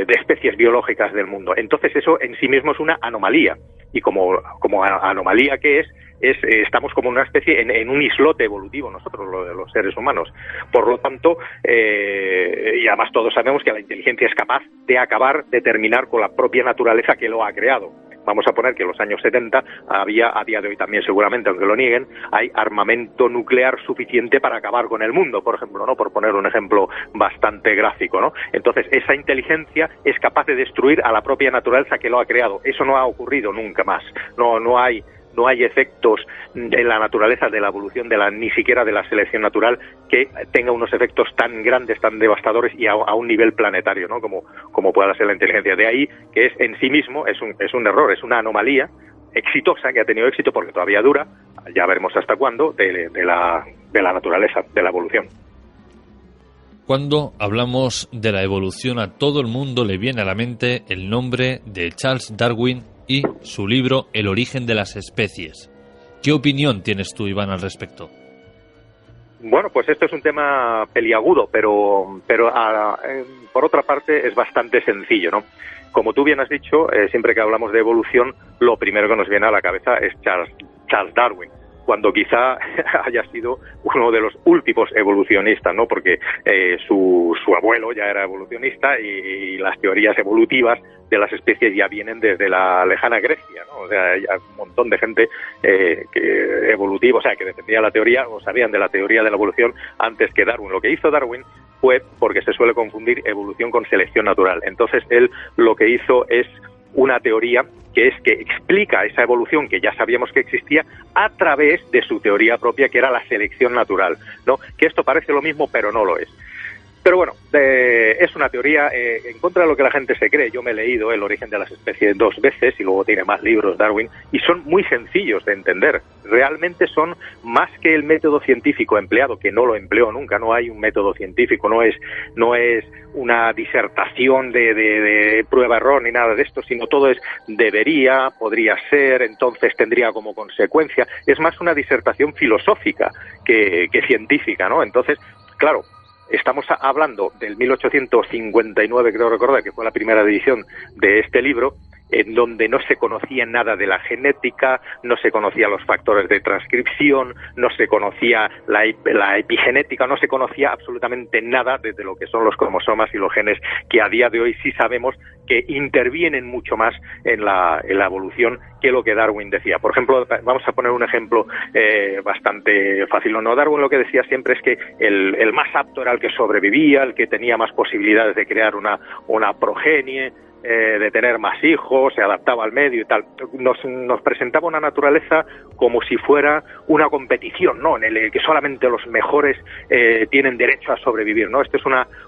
especies biológicas del mundo. Entonces eso en sí mismo es una anomalía. Y como anomalía que estamos como una especie en un islote evolutivo nosotros, los seres humanos. Por lo tanto, y además todos sabemos que la inteligencia es capaz de acabar de terminar con la propia naturaleza que lo ha creado. Vamos a poner que en los años 70 había, a día de hoy también seguramente, aunque lo nieguen, hay armamento nuclear suficiente para acabar con el mundo, por ejemplo, ¿no? Por poner un ejemplo bastante gráfico, ¿no? Entonces, esa inteligencia es capaz de destruir a la propia naturaleza que lo ha creado. Eso no ha ocurrido nunca más. No hay efectos en la naturaleza de la evolución, ni siquiera de la selección natural, que tenga unos efectos tan grandes, tan devastadores y a un nivel planetario, ¿no? Como pueda ser la inteligencia. De ahí que en sí mismo es un error, es una anomalía exitosa, que ha tenido éxito porque todavía dura, ya veremos hasta cuándo, de la naturaleza, de la evolución. Cuando hablamos de la evolución, a todo el mundo le viene a la mente el nombre de Charles Darwin y su libro El origen de las especies. ¿Qué opinión tienes tú, Iván, al respecto? Bueno, pues esto es un tema peliagudo, pero por otra parte es bastante sencillo, ¿no? Como tú bien has dicho, siempre que hablamos de evolución, lo primero que nos viene a la cabeza es Charles Darwin, cuando quizá haya sido uno de los últimos evolucionistas, ¿no? Porque su abuelo ya era evolucionista y las teorías evolutivas de las especies ya vienen desde la lejana Grecia, ¿no? O sea, hay un montón de gente evolutiva, o sea, que defendía la teoría o sabían de la teoría de la evolución antes que Darwin. Lo que hizo Darwin fue, porque se suele confundir evolución con selección natural. Entonces, él lo que hizo es una teoría que explica esa evolución que ya sabíamos que existía a través de su teoría propia, que era la selección natural, ¿no? Que esto parece lo mismo, pero no lo es. Pero bueno, es una teoría en contra de lo que la gente se cree. Yo me he leído El origen de las especies 2 veces y luego tiene más libros Darwin y son muy sencillos de entender. Realmente son más que el método científico empleado, que no lo empleó nunca. No hay un método científico, no es una disertación de prueba-error ni nada de esto, sino todo es debería, podría ser, entonces tendría como consecuencia. Es más una disertación filosófica que científica, ¿no? Entonces, claro, estamos hablando del 1859, creo recordar, que fue la primera edición de este libro, en donde no se conocía nada de la genética, no se conocían los factores de transcripción, no se conocía la epigenética, no se conocía absolutamente nada desde lo que son los cromosomas y los genes, que a día de hoy sí sabemos que intervienen mucho más en la evolución que lo que Darwin decía. Por ejemplo, vamos a poner un ejemplo bastante fácil. No, Darwin lo que decía siempre es que el más apto era el que sobrevivía, el que tenía más posibilidades de crear una progenie, de tener más hijos, se adaptaba al medio y tal. Nos presentaba una naturaleza como si fuera una competición, ¿no? En el que solamente los mejores tienen derecho a sobrevivir, ¿no? Este es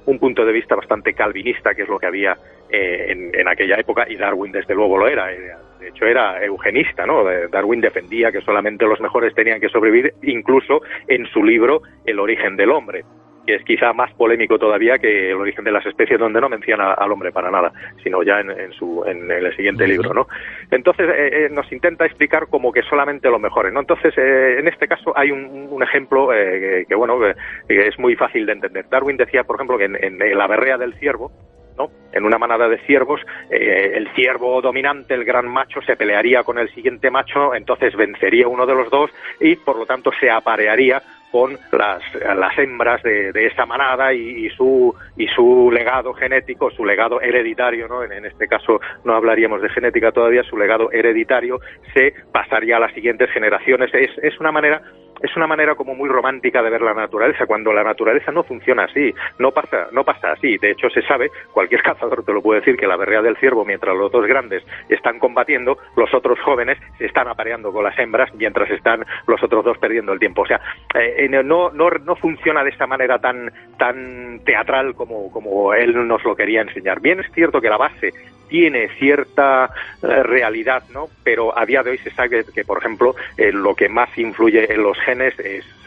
un punto de vista bastante calvinista, que es lo que había en aquella época, y Darwin desde luego lo era. De hecho era eugenista, ¿no? Darwin defendía que solamente los mejores tenían que sobrevivir, incluso en su libro El origen del hombre, que es quizá más polémico todavía que El origen de las especies, donde no menciona al hombre para nada, sino ya en el siguiente libro, ¿no? Entonces nos intenta explicar como que solamente los mejores, ¿no? Entonces en este caso hay un ejemplo que es muy fácil de entender. Darwin decía, por ejemplo, que en la berrea del ciervo, ¿no? En una manada de ciervos, el ciervo dominante, el gran macho, se pelearía con el siguiente macho, entonces vencería uno de los dos y por lo tanto se aparearía con las hembras de esa manada y su legado genético, su legado hereditario, ¿no? En este caso no hablaríamos de genética todavía, su legado hereditario se pasaría a las siguientes generaciones. Es una manera es una manera como muy romántica de ver la naturaleza, cuando la naturaleza no funciona así, no pasa así. De hecho, se sabe, cualquier cazador te lo puede decir, que la berrea del ciervo, mientras los dos grandes están combatiendo, los otros jóvenes se están apareando con las hembras mientras están los otros dos perdiendo el tiempo. O sea, no funciona de esta manera tan teatral como él nos lo quería enseñar. Bien, es cierto que la base tiene cierta realidad, ¿no? Pero a día de hoy se sabe que, por ejemplo, lo que más influye en los genes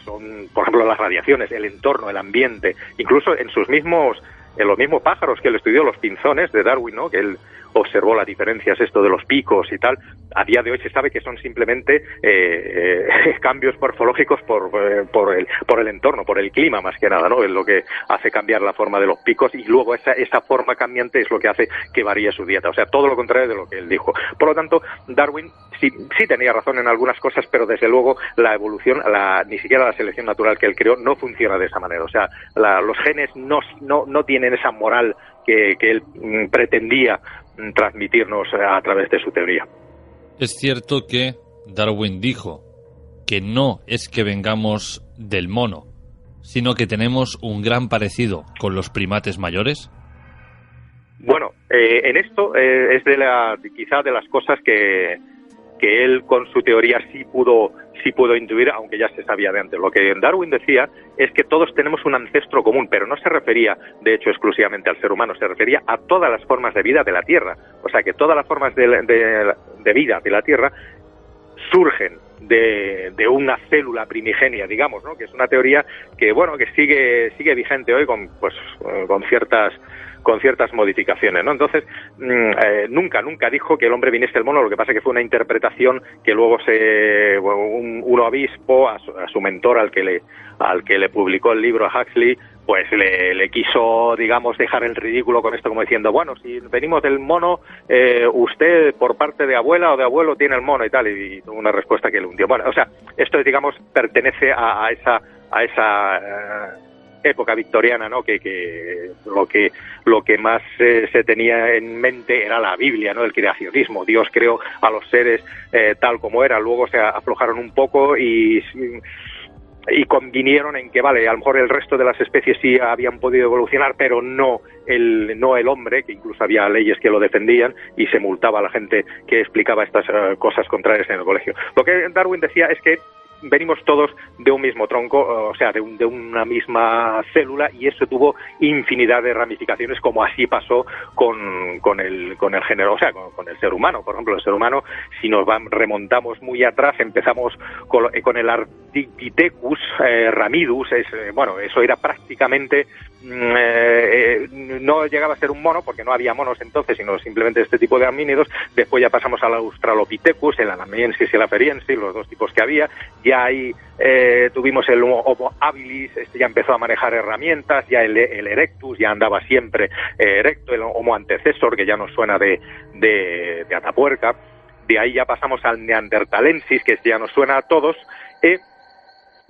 son, por ejemplo, las radiaciones, el entorno, el ambiente, incluso en los mismos pájaros que él estudió, los pinzones de Darwin, ¿no? Que él observó las diferencias de los picos y tal. A día de hoy se sabe que son simplemente cambios morfológicos por el entorno, por el clima más que nada, ¿no? Es lo que hace cambiar la forma de los picos, y luego esa forma cambiante es lo que hace que varíe su dieta. O sea, todo lo contrario de lo que él dijo. Por lo tanto, Darwin sí tenía razón en algunas cosas, pero desde luego la evolución, ni siquiera la selección natural que él creó, no funciona de esa manera. O sea, los genes no tienen esa moral que él pretendía transmitirnos a través de su teoría. Es cierto que Darwin dijo que no es que vengamos del mono, sino que tenemos un gran parecido con los primates mayores. Bueno, en esto es quizá de las cosas que él con su teoría sí pudo intuir, aunque ya se sabía de antes. Lo que Darwin decía es que todos tenemos un ancestro común, pero no se refería, de hecho, exclusivamente al ser humano, se refería a todas las formas de vida de la Tierra. O sea, que todas las formas de vida de la Tierra surgen de una célula primigenia, digamos, ¿no? Que es una teoría que sigue vigente hoy con ciertas modificaciones, ¿no? Entonces, nunca dijo que el hombre viniese del mono. Lo que pasa es que fue una interpretación que luego un obispo, a su mentor, al que le publicó el libro, a Huxley, pues le quiso, digamos, dejar el ridículo con esto, como diciendo, bueno, si venimos del mono, usted por parte de abuela o de abuelo tiene el mono y tal, y tuvo una respuesta que le hundió. Bueno, o sea, esto, digamos, pertenece a esa época victoriana, ¿no? Que lo que más se tenía en mente era la Biblia, ¿no? El creacionismo. Dios creó a los seres tal como eran. Luego se aflojaron un poco y convinieron en que, vale, a lo mejor el resto de las especies sí habían podido evolucionar, pero no el hombre, que incluso había leyes que lo defendían y se multaba a la gente que explicaba estas cosas contrarias en el colegio. Lo que Darwin decía es que venimos todos de un mismo tronco, o sea, de una misma célula, y eso tuvo infinidad de ramificaciones, como así pasó con el género, o sea, con el ser humano. Por ejemplo, el ser humano, si nos remontamos muy atrás, empezamos con el Ardipithecus ramidus, eso era prácticamente, no llegaba a ser un mono, porque no había monos entonces, sino simplemente este tipo de homínidos. Después ya pasamos al Australopithecus, el Anamiensis y el Aferiensis, los dos tipos que había. Ya ahí tuvimos el Homo habilis, ya empezó a manejar herramientas, ya el Erectus ya andaba siempre erecto, el Homo antecesor, que ya nos suena de Atapuerca. De ahí ya pasamos al Neanderthalensis, que ya nos suena a todos,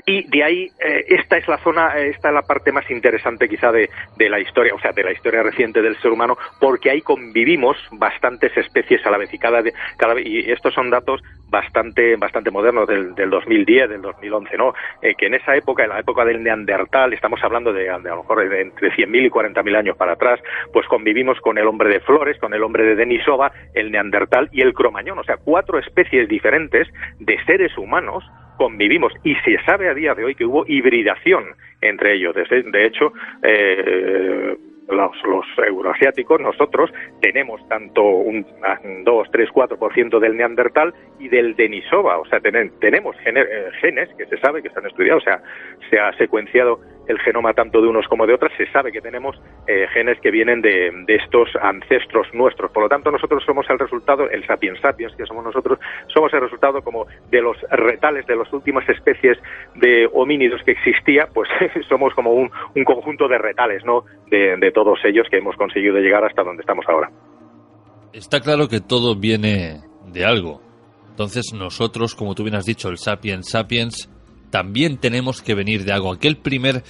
y de ahí, esta es la parte más interesante quizá de la historia, o sea, de la historia reciente del ser humano, porque ahí convivimos bastantes especies a la vez, y estos son datos bastante modernos del 2010, del 2011, ¿no? Que en esa época, en la época del Neandertal, estamos hablando de a lo mejor de entre 100.000 y 40.000 años para atrás, pues convivimos con el hombre de Flores, con el hombre de Denisova, el Neandertal y el Cromañón. O sea, 4 especies diferentes de seres humanos convivimos, y se sabe a día de hoy que hubo hibridación entre ellos. De hecho, los euroasiáticos, nosotros tenemos tanto un 2, 3, 4% del Neandertal y del Denisova. O sea, tenemos genes que se sabe, que se han estudiado, o sea, se ha secuenciado el genoma tanto de unos como de otras. Se sabe que tenemos genes que vienen de estos ancestros nuestros. Por lo tanto, nosotros somos el resultado, el sapiens sapiens que somos nosotros, somos el resultado como de los retales de las últimas especies de homínidos que existía. Pues somos como un conjunto de retales, ¿no? De todos ellos, que hemos conseguido llegar hasta donde estamos ahora. Está claro que todo viene de algo. Entonces nosotros, como tú bien has dicho, el sapiens sapiens, también tenemos que venir de algo. Aquel primer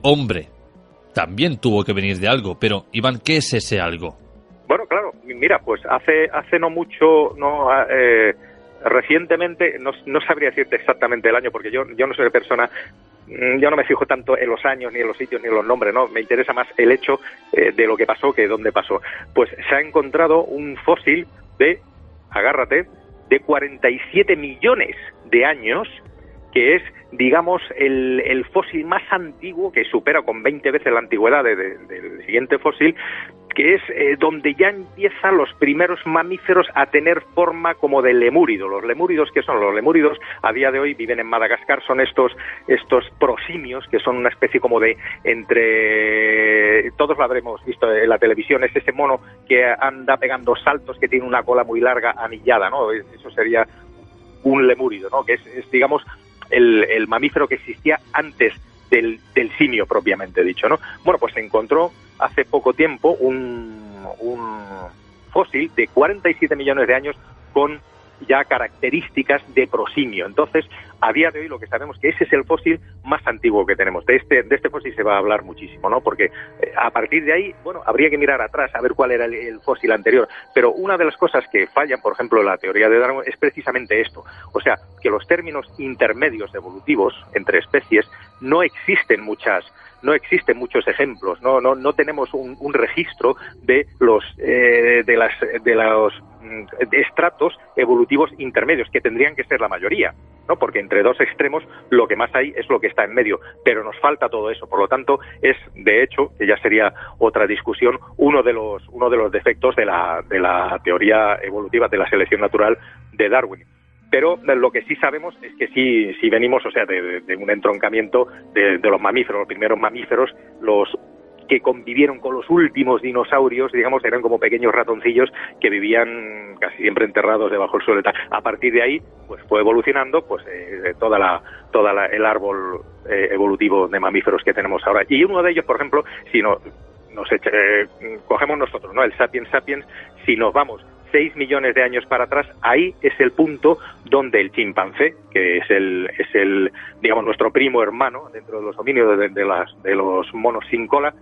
hombre también tuvo que venir de algo. Pero, Iván, ¿qué es ese algo? Bueno, claro, mira, pues hace no mucho, recientemente, no sabría decirte exactamente el año, porque yo no soy persona, yo no me fijo tanto en los años, ni en los sitios, ni en los nombres, ¿no? Me interesa más el hecho de lo que pasó que dónde pasó. Pues se ha encontrado un fósil agárrate, de 47 millones de años, que es, digamos, el fósil más antiguo, que supera con 20 veces la antigüedad del siguiente fósil, que es donde ya empiezan los primeros mamíferos a tener forma como de lemúrido. Los lemúridos, ¿qué son? Los lemúridos a día de hoy viven en Madagascar, son estos prosimios, que son una especie como de entre... Todos lo habremos visto en la televisión, es ese mono que anda pegando saltos, que tiene una cola muy larga, anillada, ¿no? Eso sería un lemúrido, ¿no? Que es digamos, el mamífero que existía antes del simio propiamente dicho, ¿no? Bueno, pues se encontró hace poco tiempo un fósil de 47 millones de años con ya características de prosimio. Entonces, a día de hoy lo que sabemos que ese es el fósil más antiguo que tenemos. De este fósil se va a hablar muchísimo, ¿no? Porque a partir de ahí, bueno, habría que mirar atrás a ver cuál era el fósil anterior. Pero una de las cosas que fallan, por ejemplo, en la teoría de Darwin, es precisamente esto. O sea, que los términos intermedios evolutivos entre especies no existen muchos ejemplos, no tenemos un registro de los estratos evolutivos intermedios, que tendrían que ser la mayoría, ¿no? Porque entre dos extremos lo que más hay es lo que está en medio, pero nos falta todo eso. Por lo tanto, es, de hecho, que ya sería otra discusión, uno de los defectos de la teoría evolutiva de la selección natural de Darwin. Pero lo que sí sabemos es que sí venimos, o sea, de un entroncamiento de los mamíferos, los primeros mamíferos, los que convivieron con los últimos dinosaurios, digamos, eran como pequeños ratoncillos que vivían casi siempre enterrados debajo del suelo. A partir de ahí, pues fue evolucionando, pues el árbol evolutivo de mamíferos que tenemos ahora. Y uno de ellos, por ejemplo, si cogemos nosotros, ¿no? El Sapiens sapiens, si nos vamos 6 millones de años para atrás, ahí es el punto donde el chimpancé, que es el digamos, nuestro primo hermano dentro de los homínidos, de los monos sin cola,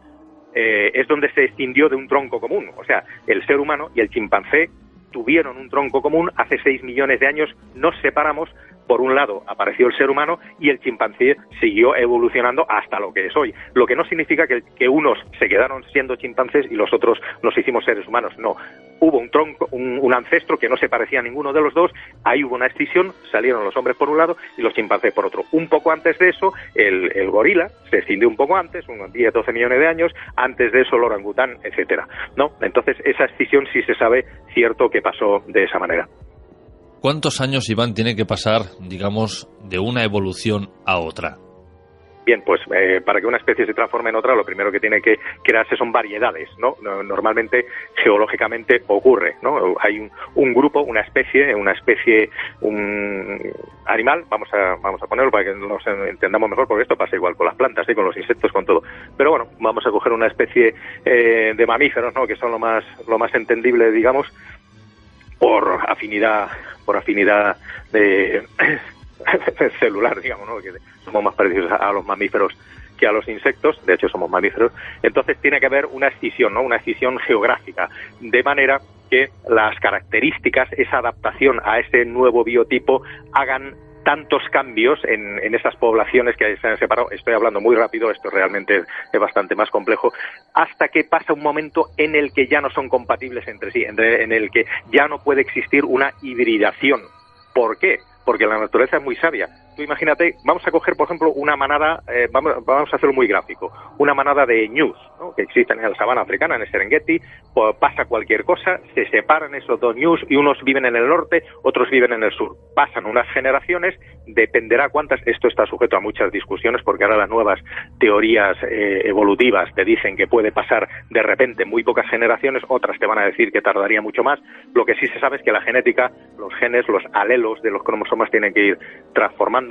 es donde se escindió de un tronco común. O sea, el ser humano y el chimpancé tuvieron un tronco común hace 6 millones de años, nos separamos. Por un lado apareció el ser humano y el chimpancé siguió evolucionando hasta lo que es hoy. Lo que no significa que unos se quedaron siendo chimpancés y los otros nos hicimos seres humanos. No, hubo un tronco, un ancestro que no se parecía a ninguno de los dos. Ahí hubo una escisión, salieron los hombres por un lado y los chimpancés por otro. Un poco antes de eso, el gorila se escindió un poco antes, unos 10-12 millones de años. Antes de eso, el orangután, etcétera, ¿no? Entonces, esa escisión sí se sabe cierto que pasó de esa manera. ¿Cuántos años, Iván, tiene que pasar, digamos, de una evolución a otra? Bien, pues para que una especie se transforme en otra, lo primero que tiene que crearse son variedades, ¿no? Normalmente, geológicamente ocurre, ¿no? Hay un grupo, una especie, un animal, vamos a ponerlo para que nos entendamos mejor, porque esto pasa igual con las plantas, con los insectos, con todo. Pero bueno, vamos a coger una especie de mamíferos, ¿no? Que son lo más entendible, digamos, por afinidad de celular, digamos, ¿no? Que somos más parecidos a los mamíferos que a los insectos, de hecho somos mamíferos. Entonces tiene que haber una escisión, ¿no? Una escisión geográfica, de manera que las características, esa adaptación a ese nuevo biotipo, hagan tantos cambios en esas poblaciones que se han separado. Estoy hablando muy rápido, esto realmente es bastante más complejo, hasta que pasa un momento en el que ya no son compatibles entre sí, en el que ya no puede existir una hibridación. ¿Por qué? Porque la naturaleza es muy sabia. Tú imagínate, vamos a coger, por ejemplo, una manada, vamos a hacerlo muy gráfico, una manada de ñus, ¿no? Que existen en la sabana africana, en el Serengeti, pues pasa cualquier cosa, se separan esos dos ñus y unos viven en el norte, otros viven en el sur. Pasan unas generaciones, dependerá cuántas, esto está sujeto a muchas discusiones, porque ahora las nuevas teorías evolutivas te dicen que puede pasar de repente muy pocas generaciones, otras te van a decir que tardaría mucho más. Lo que sí se sabe es que la genética, los genes, los alelos de los cromosomas tienen que ir transformándose.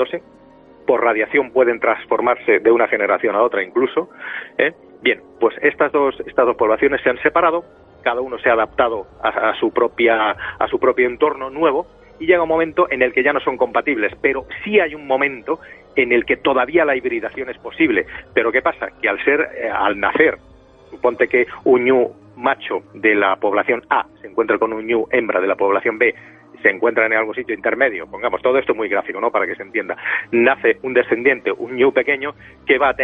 Por radiación pueden transformarse de una generación a otra incluso. Bien, pues estas dos poblaciones se han separado, cada uno se ha adaptado a su propio entorno nuevo, y llega un momento en el que ya no son compatibles, pero sí hay un momento en el que todavía la hibridación es posible. Pero ¿qué pasa? Que al nacer, suponte que un ñu macho de la población A se encuentra con un ñu hembra de la población B, se encuentran en algún sitio intermedio, pongamos todo esto muy gráfico, ¿no?, para que se entienda, nace un descendiente, un ñu pequeño, que va a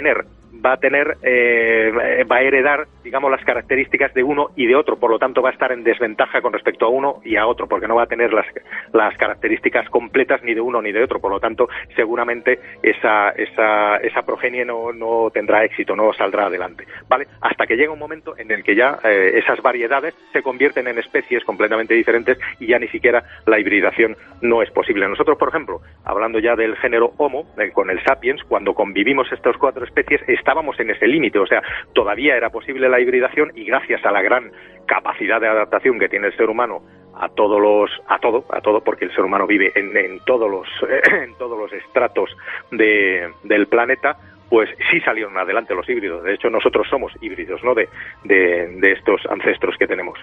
heredar, digamos, las características de uno y de otro, por lo tanto va a estar en desventaja con respecto a uno y a otro, porque no va a tener las características completas ni de uno ni de otro, por lo tanto seguramente esa progenie no tendrá éxito, no saldrá adelante, ¿vale? Hasta que llega un momento en el que ya esas variedades se convierten en especies completamente diferentes y ya ni siquiera la hibridación no es posible. Nosotros, por ejemplo, hablando ya del género Homo, con el Sapiens, cuando convivimos estas 4 especies, estábamos en ese límite, o sea, todavía era posible la hibridación y gracias a la gran capacidad de adaptación que tiene el ser humano a todo, porque el ser humano vive en todos los estratos del planeta, pues sí salieron adelante los híbridos. De hecho, nosotros somos híbridos, ¿no?, de estos ancestros que tenemos.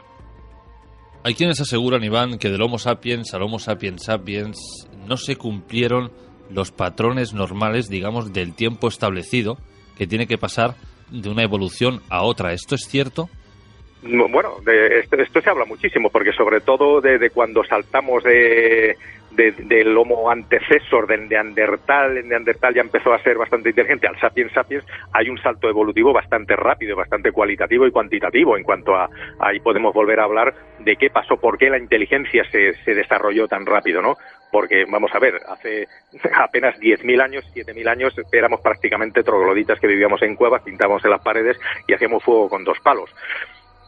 Hay quienes aseguran, Iván, que del Homo sapiens al Homo sapiens sapiens no se cumplieron los patrones normales, digamos, del tiempo establecido que tiene que pasar de una evolución a otra. ¿Esto es cierto? Bueno, esto se habla muchísimo, porque sobre todo de cuando saltamos del Homo antecesor, del Neandertal, el Neandertal ya empezó a ser bastante inteligente, al Sapiens sapiens, hay un salto evolutivo bastante rápido, bastante cualitativo y cuantitativo, en cuanto a ahí podemos volver a hablar de qué pasó, por qué la inteligencia se desarrolló tan rápido, ¿no? Porque, vamos a ver, hace apenas 10.000 años, 7.000 años, éramos prácticamente trogloditas que vivíamos en cuevas, pintábamos en las paredes y hacíamos fuego con 2 palos.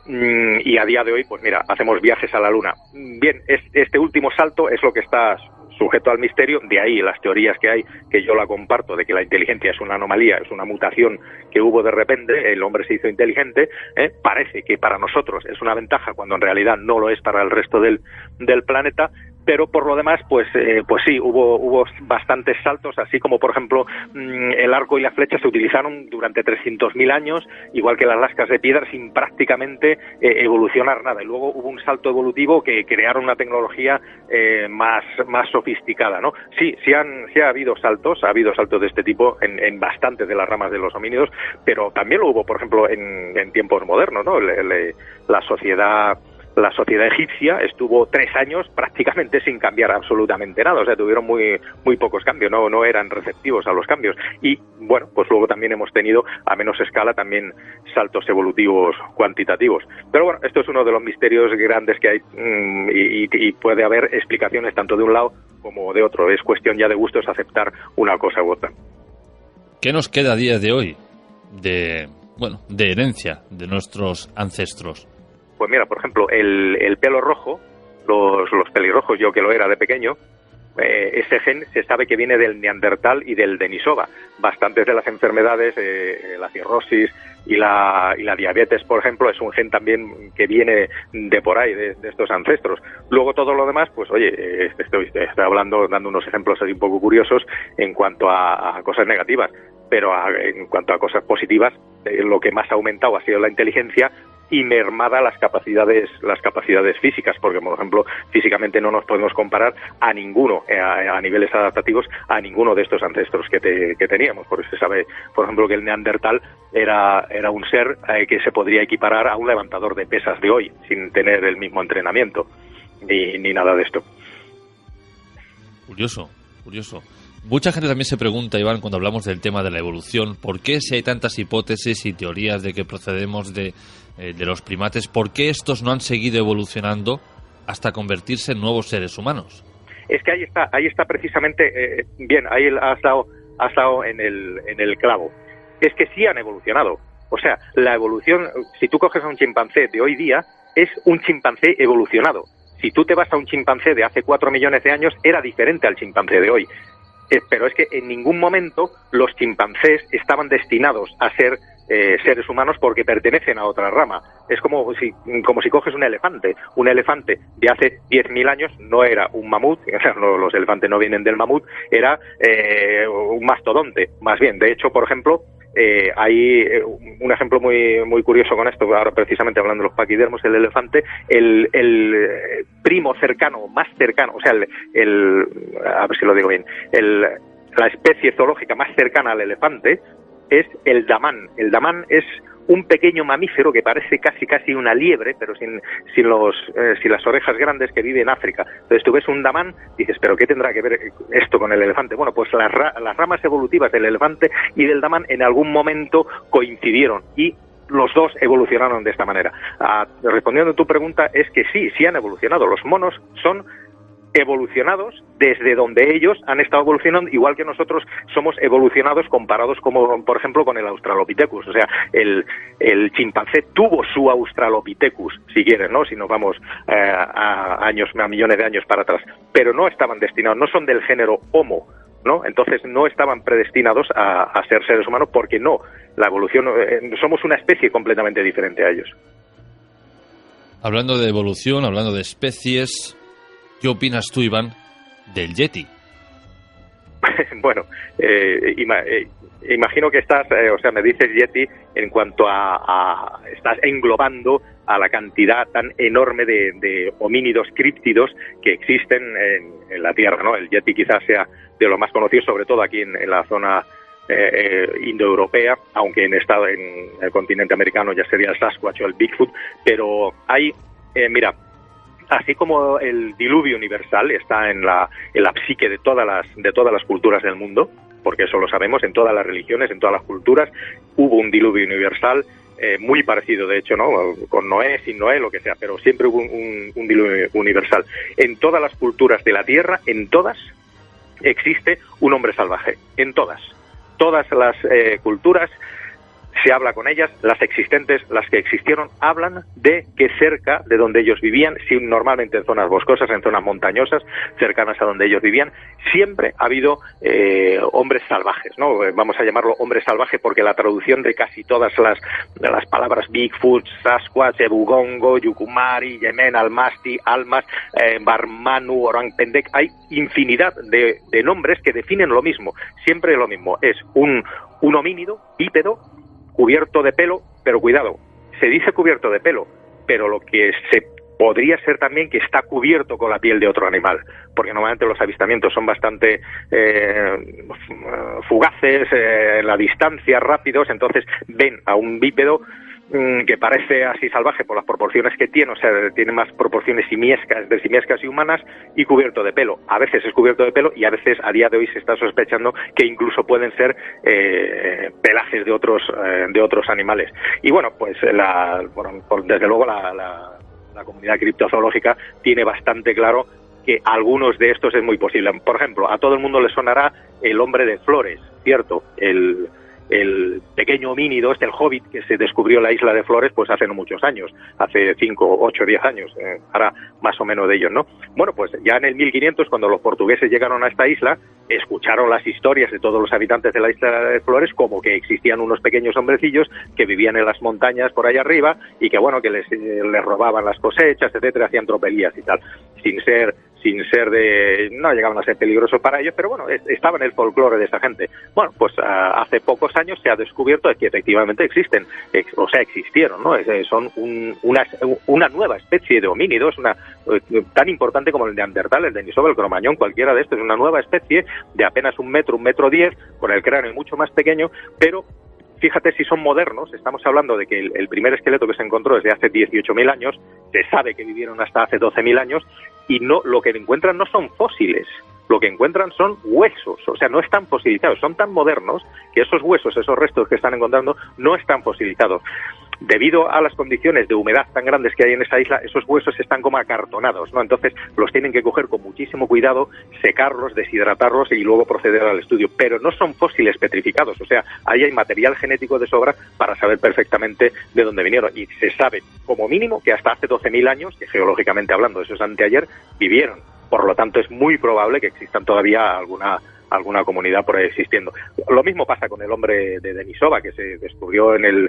Y a día de hoy, pues mira, hacemos viajes a la Luna. Bien, este último salto es lo que está sujeto al misterio, de ahí las teorías que hay, que yo la comparto, de que la inteligencia es una anomalía, es una mutación que hubo de repente, el hombre se hizo inteligente, parece que para nosotros es una ventaja, cuando en realidad no lo es para el resto del planeta, pero por lo demás, pues sí, hubo bastantes saltos, así como, por ejemplo, el arco y la flecha se utilizaron durante 300.000 años, igual que las lascas de piedra, sin prácticamente evolucionar nada. Y luego hubo un salto evolutivo que crearon una tecnología más sofisticada, ¿no? Sí ha habido saltos de este tipo en bastantes de las ramas de los homínidos, pero también lo hubo, por ejemplo, en tiempos modernos, ¿no? La sociedad egipcia estuvo 3 años prácticamente sin cambiar absolutamente nada, o sea, tuvieron muy pocos cambios, no eran receptivos a los cambios. Y bueno, pues luego también hemos tenido, a menos escala, también saltos evolutivos cuantitativos. Pero bueno, esto es uno de los misterios grandes que hay, y puede haber explicaciones tanto de un lado como de otro. Es cuestión ya de gustos aceptar una cosa u otra. ¿Qué nos queda a día de hoy de herencia de nuestros ancestros? Pues mira, por ejemplo, el pelo rojo, los pelirrojos, yo que lo era de pequeño, ese gen se sabe que viene del Neandertal y del Denisova. Bastantes de las enfermedades, la cirrosis y la diabetes, por ejemplo, es un gen también que viene de por ahí, de estos ancestros. Luego todo lo demás, pues oye, estoy hablando, dando unos ejemplos así un poco curiosos en cuanto a cosas negativas, pero en cuanto a cosas positivas, lo que más ha aumentado ha sido la inteligencia y mermada las capacidades físicas, porque, por ejemplo, físicamente no nos podemos comparar a ninguno, a niveles adaptativos, a ninguno de estos ancestros que teníamos, porque se sabe, por ejemplo, que el Neandertal era un ser que se podría equiparar a un levantador de pesas de hoy, sin tener el mismo entrenamiento, ni nada de esto. Curioso. Mucha gente también se pregunta, Iván, cuando hablamos del tema de la evolución, ¿por qué si hay tantas hipótesis y teorías de que procedemos de los primates, por qué estos no han seguido evolucionando hasta convertirse en nuevos seres humanos? Es que ahí está precisamente, bien, ahí has dado en el clavo. Es que sí han evolucionado. O sea, la evolución, si tú coges a un chimpancé de hoy día, es un chimpancé evolucionado. Si tú te vas a un chimpancé de hace 4 millones de años, era diferente al chimpancé de hoy. Pero es que en ningún momento los chimpancés estaban destinados a ser seres humanos porque pertenecen a otra rama. Es como si coges un elefante. Un elefante de hace 10.000 años no era un mamut, o sea, los elefantes no vienen del mamut, era un mastodonte, más bien. De hecho, por ejemplo, hay un ejemplo muy curioso con esto, ahora precisamente hablando de los paquidermos, el elefante, el primo cercano, más cercano, o sea, a ver si lo digo bien, la especie zoológica más cercana al elefante es el damán. El damán es un pequeño mamífero que parece casi una liebre, pero sin las orejas grandes, que vive en África. Entonces tú ves un damán, dices, ¿pero qué tendrá que ver esto con el elefante? Bueno, pues las ramas evolutivas del elefante y del damán en algún momento coincidieron y los dos evolucionaron de esta manera. Respondiendo a tu pregunta, es que sí han evolucionado. Los monos son evolucionados desde donde ellos han estado evolucionando, igual que nosotros somos evolucionados comparados, como por ejemplo con el Australopithecus. O sea, el chimpancé tuvo su Australopithecus, si quieres, ¿no? Si nos vamos a millones de años para atrás, pero no estaban destinados, no son del género Homo, ¿no? Entonces no estaban predestinados a ser seres humanos, porque no, la evolución, somos una especie completamente diferente a ellos. Hablando de evolución, hablando de especies, ¿qué opinas tú, Iván, del Yeti? Bueno, imagino que estás, me dices Yeti en cuanto a estás englobando a la cantidad tan enorme de homínidos críptidos que existen en la Tierra, ¿no? El Yeti quizás sea de los más conocidos, sobre todo aquí en la zona indoeuropea, aunque en el continente americano ya sería el Sasquatch o el Bigfoot, pero hay, mira, así como el diluvio universal está en la psique de todas las culturas del mundo, porque eso lo sabemos, en todas las religiones, en todas las culturas, hubo un diluvio universal, muy parecido, de hecho, ¿no? Con Noé, sin Noé, lo que sea, pero siempre hubo un diluvio universal. En todas las culturas de la Tierra, en todas, existe un hombre salvaje, en todas. Todas las culturas, se habla con ellas, las existentes, las que existieron, hablan de que cerca de donde ellos vivían, normalmente en zonas boscosas, en zonas montañosas, cercanas a donde ellos vivían, siempre ha habido hombres salvajes, ¿no? Vamos a llamarlo hombre salvaje porque la traducción de casi todas las palabras Bigfoot, Sasquatch, Ebugongo, Yucumari, Yemen, Almasti, Almas, Barmanu, Orang Pendek, hay infinidad de nombres que definen lo mismo, siempre lo mismo, es un homínido bípedo cubierto de pelo, pero cuidado, se dice cubierto de pelo, pero lo que se podría ser también que está cubierto con la piel de otro animal, porque normalmente los avistamientos son bastante fugaces, la distancia, rápidos, entonces ven a un bípedo que parece así salvaje por las proporciones que tiene, o sea, tiene más proporciones simiescas y humanas, y cubierto de pelo. A veces es cubierto de pelo y a veces a día de hoy se está sospechando que incluso pueden ser pelajes de otros animales. Y bueno, pues desde luego la comunidad criptozoológica tiene bastante claro que algunos de estos es muy posible. Por ejemplo, a todo el mundo le sonará el hombre de Flores, ¿cierto? El pequeño homínido, el hobbit, que se descubrió en la isla de Flores pues hace no muchos años, hace 5, 8, 10 años, ahora más o menos de ellos, ¿no? Bueno, pues ya en el 1500, cuando los portugueses llegaron a esta isla, escucharon las historias de todos los habitantes de la isla de Flores como que existían unos pequeños hombrecillos que vivían en las montañas por allá arriba y que, bueno, que les robaban las cosechas, etcétera, hacían tropelías y tal, sin ser no llegaban a ser peligrosos para ellos, pero bueno, estaba en el folclore de esa gente. Bueno, pues hace pocos años se ha descubierto que efectivamente existieron, ¿no? Son una nueva especie de homínidos, tan importante como el neandertal, el denisova, el cromañón, cualquiera de estos, es una nueva especie de apenas 1 metro, 1,10 metros, con el cráneo mucho más pequeño, pero fíjate si son modernos, estamos hablando de que el primer esqueleto que se encontró es de hace 18.000 años, se sabe que vivieron hasta hace 12.000 años, y lo que encuentran no son fósiles, lo que encuentran son huesos, o sea, no están fosilizados, son tan modernos que esos huesos, esos restos que están encontrando, no están fosilizados. Debido a las condiciones de humedad tan grandes que hay en esa isla, esos huesos están como acartonados, ¿no? Entonces los tienen que coger con muchísimo cuidado, secarlos, deshidratarlos y luego proceder al estudio. Pero no son fósiles petrificados, o sea, ahí hay material genético de sobra para saber perfectamente de dónde vinieron. Y se sabe, como mínimo, que hasta hace 12.000 años, que geológicamente hablando, eso es anteayer, vivieron. Por lo tanto, es muy probable que existan todavía alguna comunidad por ahí existiendo. Lo mismo pasa con el hombre de Denisova, que se descubrió el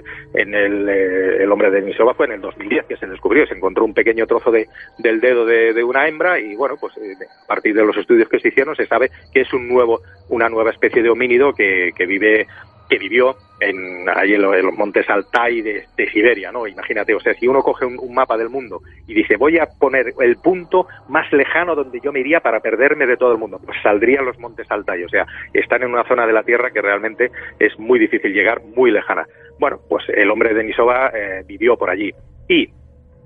hombre de Denisova fue en el 2010 que se descubrió, se encontró un pequeño trozo del dedo de una hembra y bueno, pues a partir de los estudios que se hicieron se sabe que es una nueva especie de homínido que vive que vivió ahí en los montes Altai de Siberia, ¿no? Imagínate, o sea, si uno coge un mapa del mundo y dice, voy a poner el punto más lejano donde yo me iría para perderme de todo el mundo, pues saldrían los montes Altai, o sea, están en una zona de la Tierra que realmente es muy difícil llegar, muy lejana. Bueno, pues el hombre de Denisova vivió por allí, y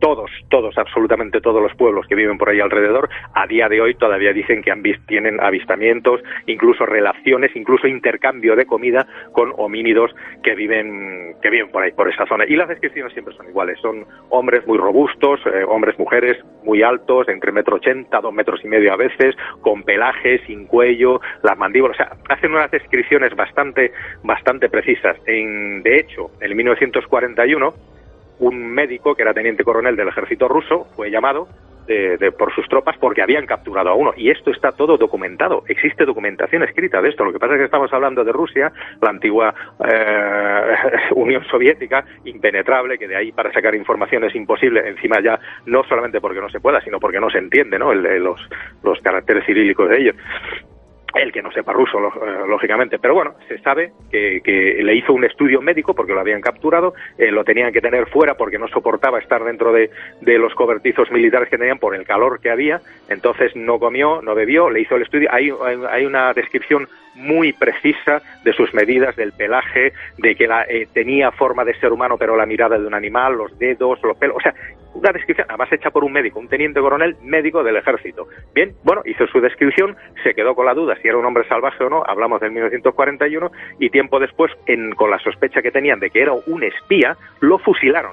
todos, absolutamente todos los pueblos que viven por ahí alrededor, a día de hoy todavía dicen que tienen avistamientos, incluso relaciones, incluso intercambio de comida con homínidos que viven por ahí, por esa zona. Y las descripciones siempre son iguales, son hombres muy robustos, hombres, mujeres muy altos, entre 1,80 m, 2,5 metros a veces, con pelaje, sin cuello, las mandíbulas, o sea, hacen unas descripciones bastante precisas. De hecho, en 1941, un médico que era teniente coronel del ejército ruso fue llamado por sus tropas porque habían capturado a uno, y esto está todo documentado, existe documentación escrita de esto. Lo que pasa es que estamos hablando de Rusia, la antigua Unión Soviética, impenetrable, que de ahí para sacar información es imposible, encima ya no solamente porque no se pueda, sino porque no se entiende, ¿no? Los caracteres cirílicos de ellos. El que no sepa ruso, lógicamente, pero bueno, se sabe que le hizo un estudio médico porque lo habían capturado, lo tenían que tener fuera porque no soportaba estar dentro de los cobertizos militares que tenían por el calor que había, entonces no comió, no bebió, le hizo el estudio. Hay una descripción muy precisa de sus medidas, del pelaje, de que tenía forma de ser humano pero la mirada de un animal, los dedos, los pelos, o sea, una descripción además hecha por un médico, un teniente coronel médico del ejército. Bien, bueno, hizo su descripción, se quedó con la duda si era un hombre salvaje o no, hablamos del 1941, y tiempo después, con la sospecha que tenían de que era un espía, lo fusilaron.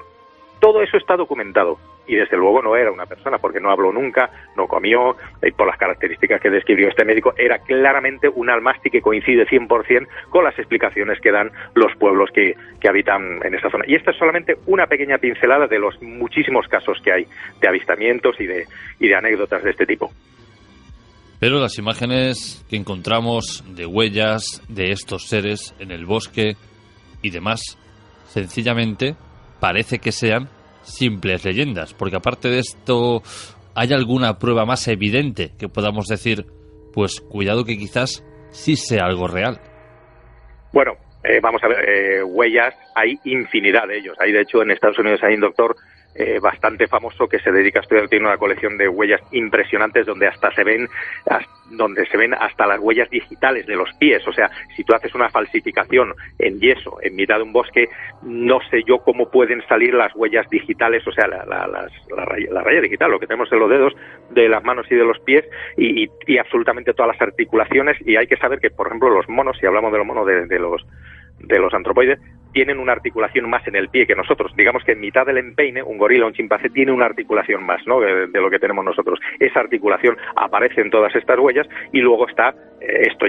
Todo eso está documentado, y desde luego no era una persona, porque no habló nunca, no comió, y por las características que describió este médico, era claramente un almasti que coincide 100% con las explicaciones que dan los pueblos que habitan en esta zona. Y esta es solamente una pequeña pincelada de los muchísimos casos que hay de avistamientos y de anécdotas de este tipo. Pero las imágenes que encontramos de huellas de estos seres en el bosque y demás, sencillamente parece que sean simples leyendas, porque aparte de esto, ¿hay alguna prueba más evidente que podamos decir, pues cuidado que quizás sí sea algo real? Bueno, vamos a ver, huellas hay infinidad de ellos. Hay, de hecho, en Estados Unidos hay un doctor bastante famoso que se dedica a estudiar, tiene una colección de huellas impresionantes donde se ven hasta las huellas digitales de los pies. O sea, si tú haces una falsificación en yeso en mitad de un bosque, no sé yo cómo pueden salir las huellas digitales, o sea, la raya digital, lo que tenemos en los dedos, de las manos y de los pies, y absolutamente todas las articulaciones. Y hay que saber que, por ejemplo, los monos, si hablamos de los monos de los antropoides, tienen una articulación más en el pie que nosotros. Digamos que en mitad del empeine, un gorila, un chimpancé, tiene una articulación más, ¿no?, de lo que tenemos nosotros. Esa articulación aparece en todas estas huellas, y luego está, esto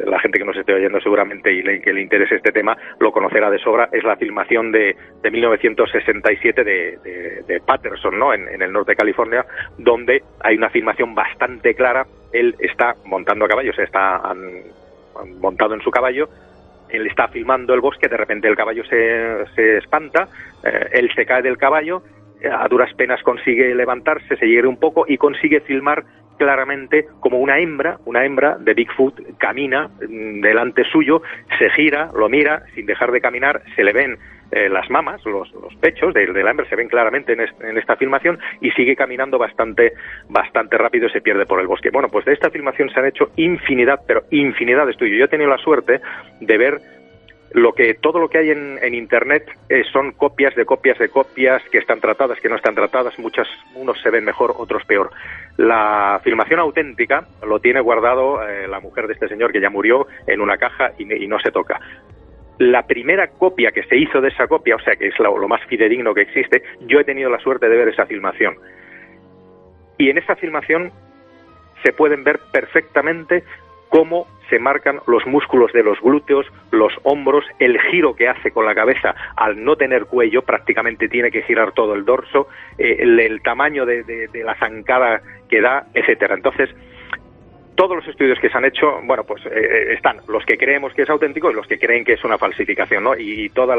la gente que nos esté oyendo seguramente y que le interese este tema lo conocerá de sobra, es la filmación de 1967 de Patterson, ¿no?, en el norte de California, donde hay una filmación bastante clara. Él está montando a caballo, o sea, está montado en su caballo, él está filmando el bosque, de repente el caballo se espanta, él se cae del caballo, a duras penas consigue levantarse, se hiere un poco y consigue filmar claramente como una hembra de Bigfoot camina delante suyo, se gira, lo mira, sin dejar de caminar, se le ven las mamas, los pechos de la hembra se ven claramente en esta filmación, y sigue caminando bastante rápido y se pierde por el bosque. Bueno, pues de esta filmación se han hecho infinidad de estudios. Yo he tenido la suerte de ver todo lo que hay en internet, son copias de copias que están tratadas, que no están tratadas, unos se ven mejor, otros peor. La filmación auténtica lo tiene guardado la mujer de este señor, que ya murió, en una caja y no se toca. La primera copia que se hizo de esa copia, o sea, que es lo más fidedigno que existe, yo he tenido la suerte de ver esa filmación. Y en esa filmación se pueden ver perfectamente cómo se marcan los músculos de los glúteos, los hombros, el giro que hace con la cabeza al no tener cuello, prácticamente tiene que girar todo el dorso, el tamaño de la zancada que da, etcétera. Entonces, todos los estudios que se han hecho, bueno, pues están los que creemos que es auténtico y los que creen que es una falsificación, ¿no? Y todos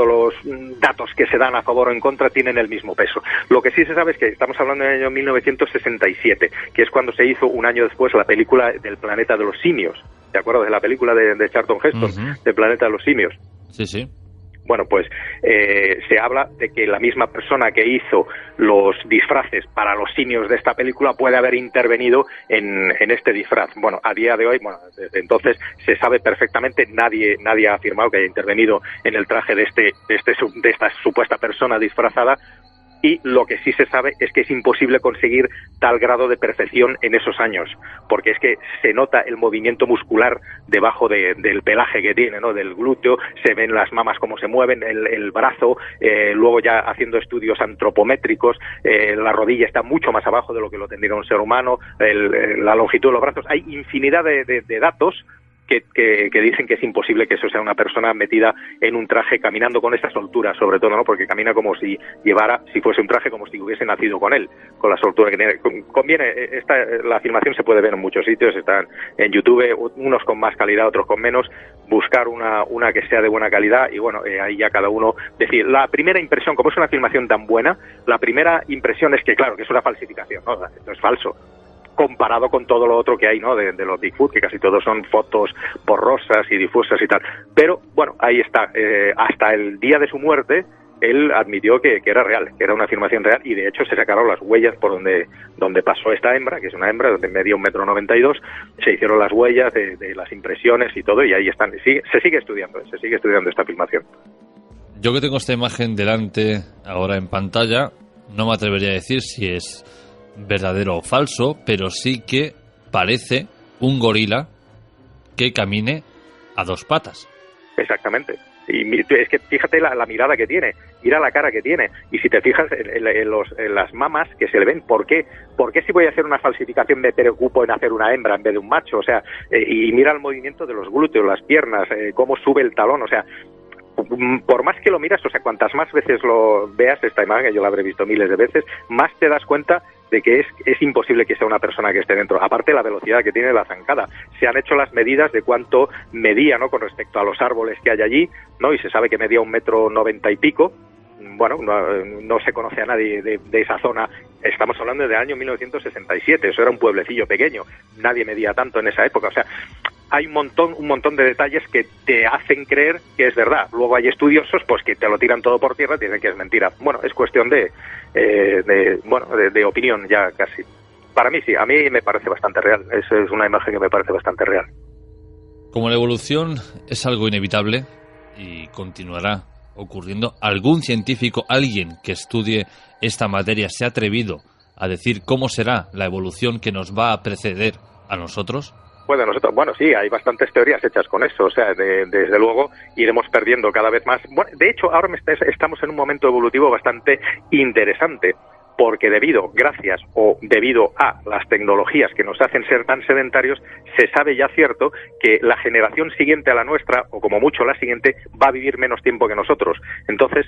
los datos que se dan a favor o en contra tienen el mismo peso. Lo que sí se sabe es que estamos hablando del año 1967, que es cuando se hizo, un año después, la película del planeta de los simios. ¿te acuerdas de la película de Charlton Heston, de Planeta de los Simios? Sí, sí. Bueno, pues se habla de que la misma persona que hizo los disfraces para los simios de esta película puede haber intervenido en este disfraz. Bueno, a día de hoy, bueno, desde entonces se sabe perfectamente, nadie ha afirmado que haya intervenido en el traje de esta supuesta persona disfrazada. Y lo que sí se sabe es que es imposible conseguir tal grado de perfección en esos años, porque es que se nota el movimiento muscular debajo del pelaje que tiene, ¿no? Del glúteo, se ven las mamas cómo se mueven, el brazo, luego ya haciendo estudios antropométricos, la rodilla está mucho más abajo de lo que lo tendría un ser humano, la longitud de los brazos, hay infinidad de datos que dicen que es imposible que eso sea una persona metida en un traje caminando con esta soltura, sobre todo, ¿no? Porque camina como si llevara, si fuese un traje, como si hubiese nacido con él, con la soltura que tiene. Conviene, la afirmación se puede ver en muchos sitios, están en YouTube, unos con más calidad, otros con menos, buscar una que sea de buena calidad y bueno, ahí ya cada uno decir. La primera impresión, como es una afirmación tan buena, la primera impresión es que claro, que es una falsificación, ¿no? Esto es falso, comparado con todo lo otro que hay, ¿no? De los Bigfoot, que casi todos son fotos borrosas y difusas y tal. Pero, bueno, ahí está. Hasta el día de su muerte, él admitió que era real, que era una afirmación real, y de hecho se sacaron las huellas por donde pasó esta hembra, que es una hembra, donde medía 1,92 m, se hicieron las huellas de las impresiones y todo, y ahí están. Se sigue estudiando esta afirmación. Yo que tengo esta imagen delante, ahora en pantalla, no me atrevería a decir si es verdadero o falso, pero sí que parece un gorila que camine a dos patas. Exactamente. Y es que fíjate la mirada que tiene, mira la cara que tiene, y si te fijas en las mamas que se le ven, ¿por qué si voy a hacer una falsificación me preocupo en hacer una hembra en vez de un macho? O sea, y mira el movimiento de los glúteos, las piernas, cómo sube el talón, o sea, por más que lo miras, o sea, cuantas más veces lo veas esta imagen, yo la habré visto miles de veces, más te das cuenta de que es imposible que sea una persona que esté dentro. Aparte la velocidad que tiene la zancada. Se han hecho las medidas de cuánto medía, ¿no? Con respecto a los árboles que hay allí, ¿no? Y se sabe que medía 1,90 m y pico. Bueno, no se conoce a nadie de esa zona. Estamos hablando del año 1967. Eso era un pueblecillo pequeño. Nadie medía tanto en esa época. O sea, hay un montón de detalles que te hacen creer que es verdad. Luego hay estudiosos pues que te lo tiran todo por tierra y dicen que es mentira. Bueno, es cuestión de opinión ya casi. Para mí sí, a mí me parece bastante real. Es una imagen que me parece bastante real. Como la evolución es algo inevitable y continuará ocurriendo, ¿algún científico, alguien que estudie esta materia se ha atrevido a decir cómo será la evolución que nos va a preceder a nosotros? Bueno, sí, hay bastantes teorías hechas con eso, o sea, desde luego iremos perdiendo cada vez más. Bueno, de hecho, ahora estamos en un momento evolutivo bastante interesante, porque debido a las tecnologías que nos hacen ser tan sedentarios, se sabe ya cierto que la generación siguiente a la nuestra, o como mucho la siguiente, va a vivir menos tiempo que nosotros. Entonces,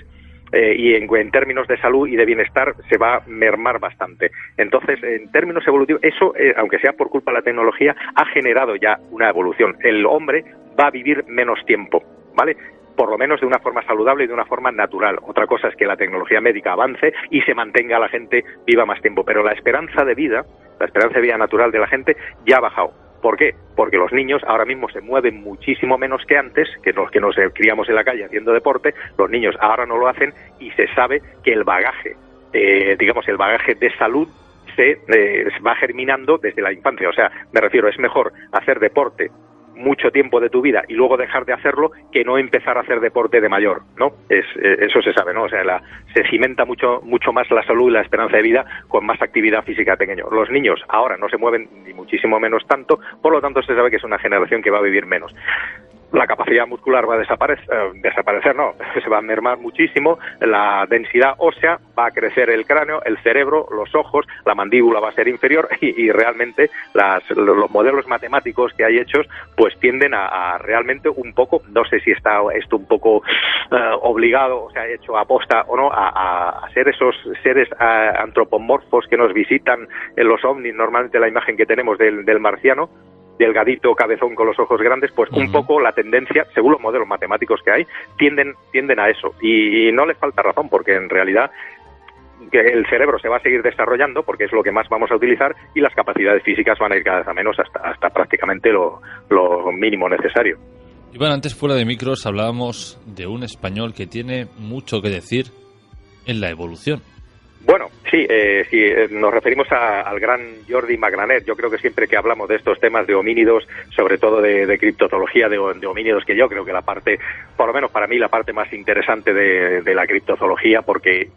y en términos de salud y de bienestar se va a mermar bastante. Entonces, en términos evolutivos, eso, aunque sea por culpa de la tecnología, ha generado ya una evolución. El hombre va a vivir menos tiempo, ¿vale? Por lo menos de una forma saludable y de una forma natural. Otra cosa es que la tecnología médica avance y se mantenga la gente viva más tiempo, pero la esperanza de vida natural de la gente ya ha bajado. ¿Por qué? Porque los niños ahora mismo se mueven muchísimo menos que antes, que los que nos criamos en la calle haciendo deporte. Los niños ahora no lo hacen y se sabe que el bagaje, el bagaje de salud se va germinando desde la infancia. O sea, me refiero, es mejor hacer deporte mucho tiempo de tu vida y luego dejar de hacerlo que no empezar a hacer deporte de mayor, ¿no? Eso se sabe, ¿no? O sea, se cimenta mucho más la salud y la esperanza de vida con más actividad física de pequeño. Los niños ahora no se mueven ni muchísimo menos tanto, por lo tanto se sabe que es una generación que va a vivir menos. La capacidad muscular va a desaparecer, no, se va a mermar muchísimo, la densidad ósea, va a crecer el cráneo, el cerebro, los ojos, la mandíbula va a ser inferior y realmente los modelos matemáticos que hay hechos pues tienden a realmente un poco, no sé si está esto un poco obligado, o sea, hecho aposta o no, a ser esos seres antropomorfos que nos visitan en los ovnis, normalmente la imagen que tenemos del marciano, delgadito, cabezón con los ojos grandes, pues un poco la tendencia, según los modelos matemáticos que hay, tienden a eso. Y no les falta razón, porque en realidad que el cerebro se va a seguir desarrollando porque es lo que más vamos a utilizar y las capacidades físicas van a ir cada vez a menos hasta prácticamente lo mínimo necesario. Y bueno, antes fuera de micros hablábamos de un español que tiene mucho que decir en la evolución. Bueno, sí, nos referimos al gran Jordi Magraner. Yo creo que siempre que hablamos de estos temas de homínidos, sobre todo de criptozoología de homínidos, que yo creo que la parte, por lo menos para mí, la parte más interesante de la criptozoología, porque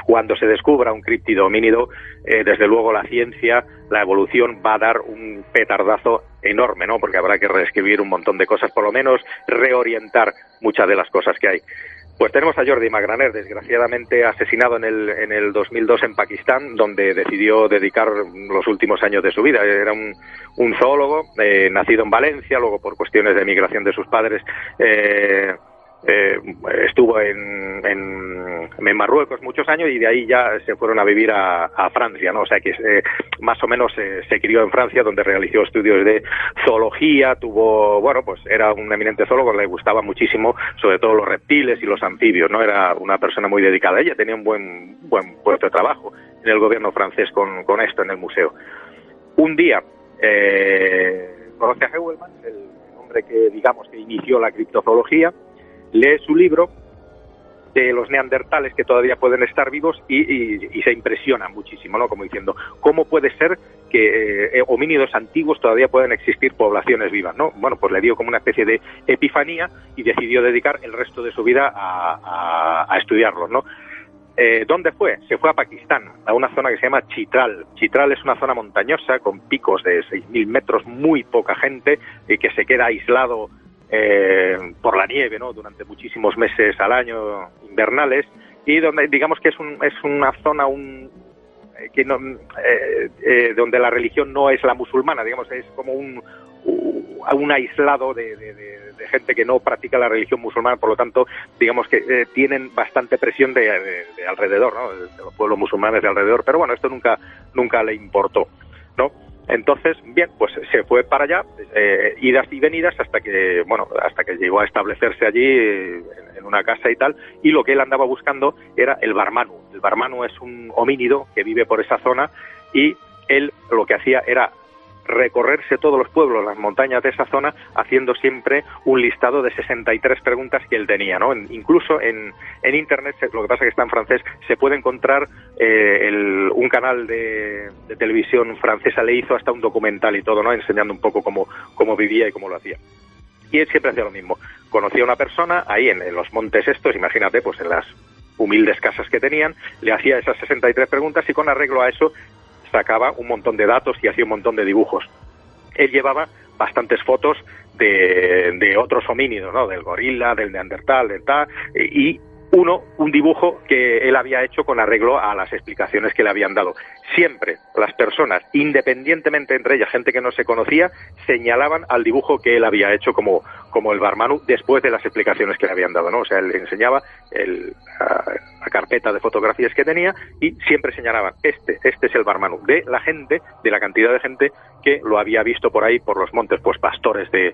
cuando se descubra un críptido homínido, desde luego la ciencia, la evolución va a dar un petardazo enorme, ¿no? Porque habrá que reescribir un montón de cosas, por lo menos reorientar muchas de las cosas que hay. Pues tenemos a Jordi Magraner, desgraciadamente asesinado en el 2002 en Pakistán, donde decidió dedicar los últimos años de su vida. Era un zoólogo, nacido en Valencia, luego por cuestiones de emigración de sus padres estuvo en Marruecos muchos años y de ahí ya se fueron a vivir a Francia, ¿no? O sea que más o menos se crió en Francia, donde realizó estudios de zoología, pues era un eminente zoólogo, le gustaba muchísimo, sobre todo los reptiles y los anfibios, ¿no? Era una persona muy dedicada. Ella tenía un buen puesto de trabajo en el gobierno francés con esto en el museo. Un día conoce a Heuvelmans, el hombre que digamos que inició la criptozoología, lee su libro de los neandertales que todavía pueden estar vivos y se impresiona muchísimo, ¿no? Como diciendo, ¿cómo puede ser que homínidos antiguos todavía pueden existir poblaciones vivas, ¿no? Bueno, pues le dio como una especie de epifanía y decidió dedicar el resto de su vida a estudiarlos, ¿no? ¿Dónde fue? Se fue a Pakistán, a una zona que se llama Chitral. Chitral es una zona montañosa con picos de 6.000 metros, muy poca gente, que se queda aislado por la nieve, ¿no? Durante muchísimos meses al año invernales, y donde digamos que es una zona donde la religión no es la musulmana, digamos, es como un aislado de gente que no practica la religión musulmana, por lo tanto digamos que tienen bastante presión de alrededor, ¿no? De los pueblos musulmanes de alrededor, pero bueno, esto nunca le importó, ¿no? Entonces, bien, pues se fue para allá, idas y venidas, hasta que llegó a establecerse allí en una casa y tal, y lo que él andaba buscando era el Barmanu. El Barmanu es un homínido que vive por esa zona y él lo que hacía era recorrerse todos los pueblos, las montañas de esa zona, haciendo siempre un listado de 63 preguntas que él tenía, ¿no? Incluso en internet, lo que pasa es que está en francés, se puede encontrar un canal de televisión francesa le hizo hasta un documental y todo, ¿no? Enseñando un poco cómo vivía y cómo lo hacía. Y él siempre hacía lo mismo. Conocía a una persona ahí en los montes estos, imagínate, pues en las humildes casas que tenían, le hacía esas 63 preguntas y con arreglo a eso sacaba un montón de datos y hacía un montón de dibujos. Él llevaba bastantes fotos de otros homínidos, ¿no? Del gorila, del neandertal, del tal, y un dibujo que él había hecho con arreglo a las explicaciones que le habían dado. Siempre las personas, independientemente entre ellas, gente que no se conocía, señalaban al dibujo que él había hecho como el Barmanu después de las explicaciones que le habían dado, ¿no? O sea, él enseñaba la carpeta de fotografías que tenía y siempre señalaban, este es el Barmanu, de la cantidad de gente que lo había visto por ahí, por los montes, pues pastores de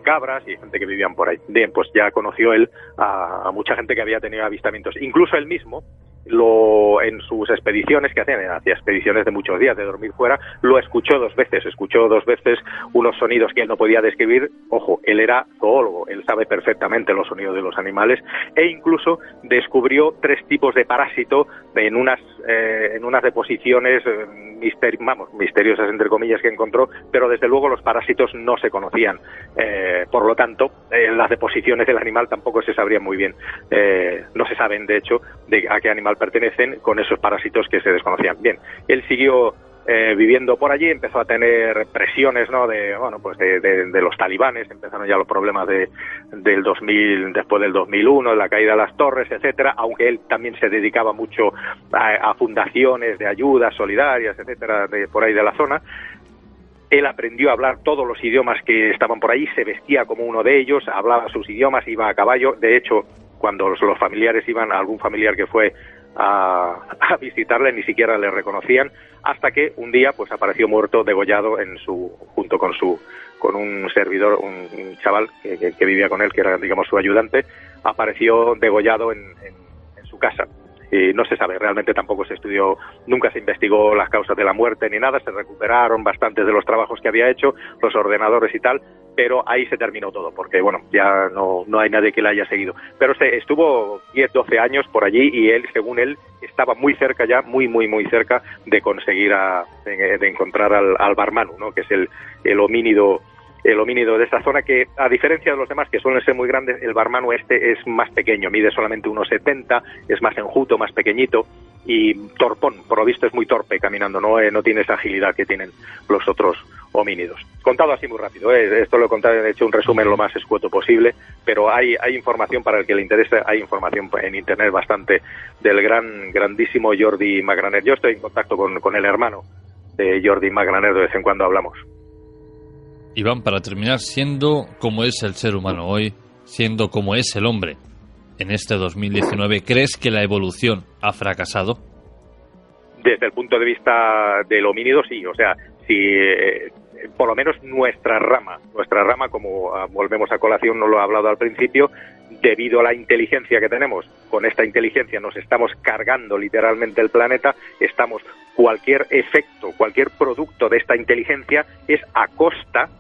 cabras y gente que vivían por ahí. Bien, pues ya conoció él a mucha gente que había tenido avistamientos. Incluso él mismo, en sus expediciones que hacía expediciones de muchos días, de dormir fuera, lo escuchó dos veces unos sonidos que él no podía describir. Ojo, él era zoólogo, él sabe perfectamente los sonidos de los animales, e incluso descubrió 3 tipos de parásito en unas deposiciones misteriosas entre comillas que encontró, pero desde luego los parásitos no se conocían, por lo tanto las deposiciones del animal tampoco se sabrían muy bien, no se saben de hecho a qué animal pertenecen con esos parásitos que se desconocían. Bien, él siguió viviendo por allí, empezó a tener presiones, ¿no? de los talibanes, empezaron ya los problemas del 2000, después del 2001, de la caída de las torres, etcétera, aunque él también se dedicaba mucho a fundaciones de ayudas solidarias, etcétera, por ahí de la zona. Él aprendió a hablar todos los idiomas que estaban por ahí, se vestía como uno de ellos, hablaba sus idiomas, iba a caballo. De hecho, cuando los familiares iban, algún familiar que fue a visitarle, ni siquiera le reconocían, hasta que un día pues apareció muerto, degollado junto con un servidor, un chaval que vivía con él, que era digamos su ayudante, apareció degollado en su casa. y no se sabe, realmente tampoco se estudió, nunca se investigó las causas de la muerte ni nada, se recuperaron bastantes de los trabajos que había hecho, los ordenadores y tal, pero ahí se terminó todo, porque bueno, ya no hay nadie que la haya seguido. Pero estuvo 10, 12 años por allí y él, según él, estaba muy cerca ya, muy cerca de conseguir de encontrar al Barmanu, ¿no? Que es el homínido de esta zona, que a diferencia de los demás que suelen ser muy grandes, el Barmanu es más pequeño, mide solamente 1,70, es más enjuto, más pequeñito y torpón, por lo visto es muy torpe caminando, no tiene esa agilidad que tienen los otros homínidos. Contado así muy rápido, esto lo he contado, he hecho un resumen lo más escueto posible, pero hay información para el que le interese, hay información en internet bastante del grandísimo Jordi Magraner. Yo estoy en contacto con el hermano de Jordi Magraner, de vez en cuando hablamos. Iván, para terminar, siendo como es el ser humano hoy, siendo como es el hombre en este 2019, ¿crees que la evolución ha fracasado? Desde el punto de vista del homínido, sí. O sea, si por lo menos nuestra rama, como volvemos a colación, no lo he hablado al principio, debido a la inteligencia que tenemos, con esta inteligencia nos estamos cargando literalmente el planeta, cualquier efecto, cualquier producto de esta inteligencia es a costa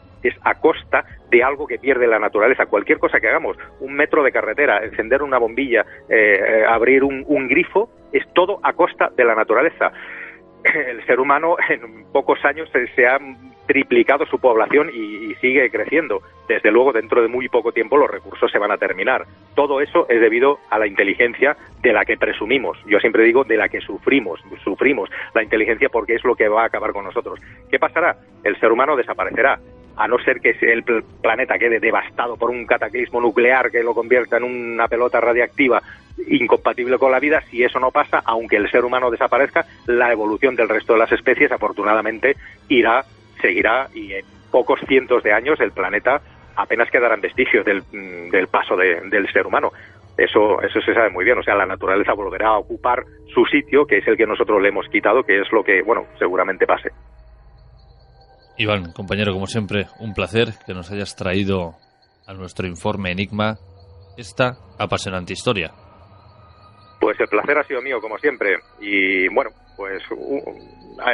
de algo que pierde la naturaleza. Cualquier cosa que hagamos, 1 metro de carretera, encender una bombilla, abrir un grifo, es todo a costa de la naturaleza. El ser humano en pocos años se ha triplicado su población y sigue creciendo. Desde luego, dentro de muy poco tiempo los recursos se van a terminar. Todo eso es debido a la inteligencia de la que presumimos. Yo siempre digo de la que sufrimos la inteligencia, porque es lo que va a acabar con nosotros. ¿Qué pasará? El ser humano desaparecerá, a no ser que el planeta quede devastado por un cataclismo nuclear que lo convierta en una pelota radiactiva incompatible con la vida. Si eso no pasa, aunque el ser humano desaparezca, la evolución del resto de las especies afortunadamente seguirá, y en pocos cientos de años el planeta apenas quedarán vestigios del paso del ser humano. Eso se sabe muy bien. O sea, la naturaleza volverá a ocupar su sitio, que es el que nosotros le hemos quitado, que es lo que, bueno, seguramente pase. Iván, compañero, como siempre, un placer que nos hayas traído a nuestro informe Enigma esta apasionante historia. Pues el placer ha sido mío, como siempre, y bueno, pues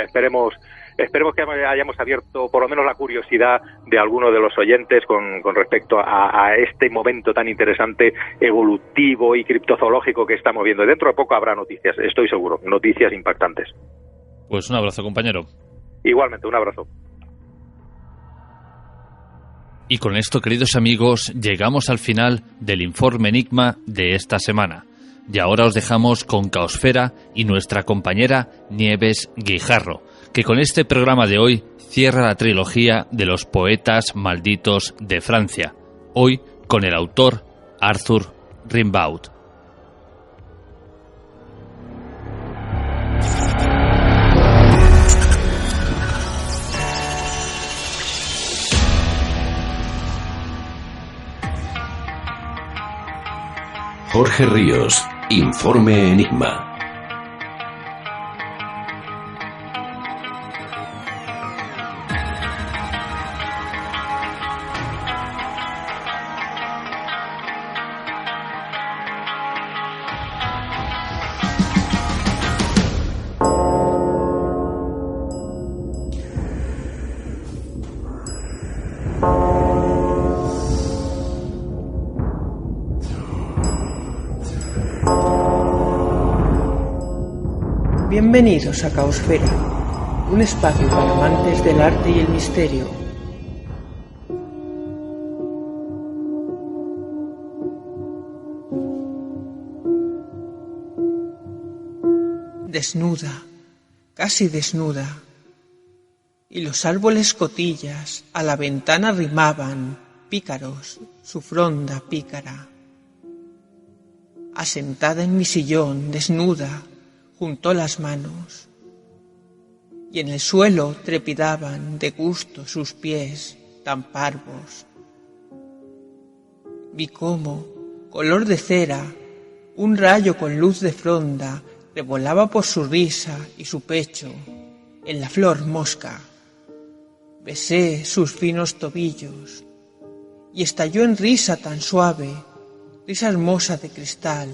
esperemos que hayamos abierto por lo menos la curiosidad de algunos de los oyentes con respecto a este momento tan interesante, evolutivo y criptozoológico que estamos viendo. Dentro de poco habrá noticias, estoy seguro, noticias impactantes. Pues un abrazo, compañero. Igualmente, un abrazo. Y con esto, queridos amigos, llegamos al final del informe Enigma de esta semana. Y ahora os dejamos con Caosfera y nuestra compañera Nieves Guijarro, que con este programa de hoy cierra la trilogía de los poetas malditos de Francia, hoy con el autor Arthur Rimbaud. Jorge Ríos, Informe Enigma. Bienvenidos a Caosfera, un espacio para amantes del arte y el misterio. Desnuda, casi desnuda, y los árboles cotillas a la ventana arrimaban, pícaros, su fronda pícara. Asentada en mi sillón, desnuda, juntó las manos, y en el suelo trepidaban de gusto sus pies tan parvos. Vi cómo, color de cera, un rayo con luz de fronda revolaba por su risa y su pecho en la flor mosca. Besé sus finos tobillos y estalló en risa tan suave, risa hermosa de cristal,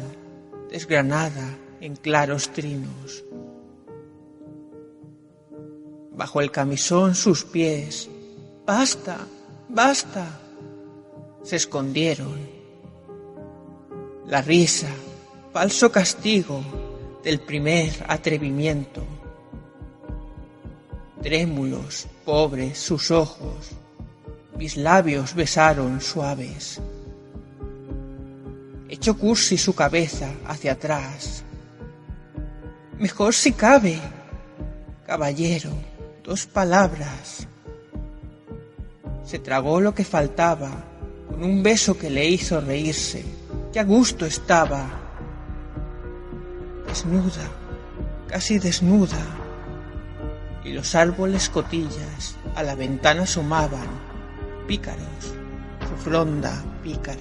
desgranada en claros trinos. Bajo el camisón sus pies, ¡basta! ¡Basta! Se escondieron. La risa, falso castigo del primer atrevimiento. Trémulos, pobres sus ojos, mis labios besaron suaves. Echó cursi su cabeza hacia atrás. Mejor si cabe, caballero, 2 palabras. Se tragó lo que faltaba con un beso que le hizo reírse. ¡Qué a gusto estaba! Desnuda, casi desnuda, y los árboles cotillas a la ventana asomaban, pícaros, su fronda pícara.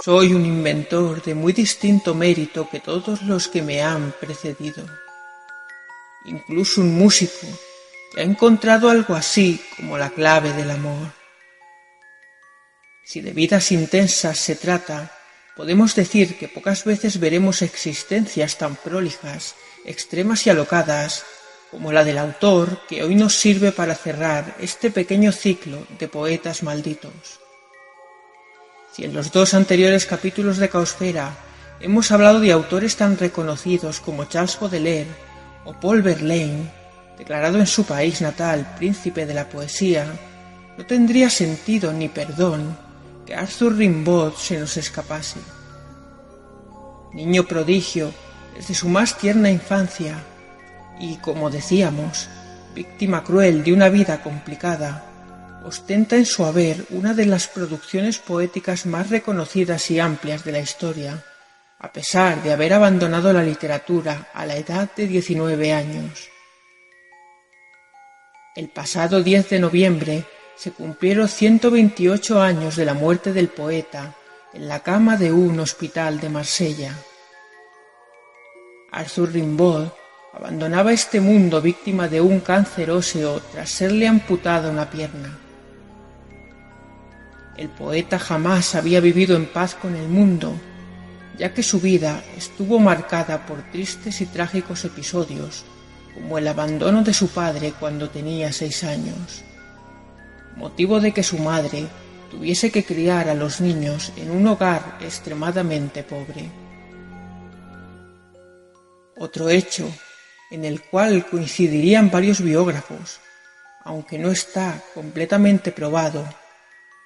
Soy un inventor de muy distinto mérito que todos los que me han precedido. Incluso un músico que ha encontrado algo así como la clave del amor. Si de vidas intensas se trata, podemos decir que pocas veces veremos existencias tan prolijas, extremas y alocadas como la del autor que hoy nos sirve para cerrar este pequeño ciclo de poetas malditos. Si en los 2 anteriores capítulos de Caosfera hemos hablado de autores tan reconocidos como Charles Baudelaire o Paul Verlaine, declarado en su país natal príncipe de la poesía, no tendría sentido ni perdón que Arthur Rimbaud se nos escapase. Niño prodigio desde su más tierna infancia y, como decíamos, víctima cruel de una vida complicada, ostenta en su haber una de las producciones poéticas más reconocidas y amplias de la historia, a pesar de haber abandonado la literatura a la edad de 19 años. El pasado 10 de noviembre se cumplieron 128 años de la muerte del poeta en la cama de un hospital de Marsella. Arthur Rimbaud abandonaba este mundo víctima de un cáncer óseo tras serle amputada una pierna. El poeta jamás había vivido en paz con el mundo, ya que su vida estuvo marcada por tristes y trágicos episodios, como el abandono de su padre cuando tenía 6 años, motivo de que su madre tuviese que criar a los niños en un hogar extremadamente pobre. Otro hecho en el cual coincidirían varios biógrafos, aunque no está completamente probado,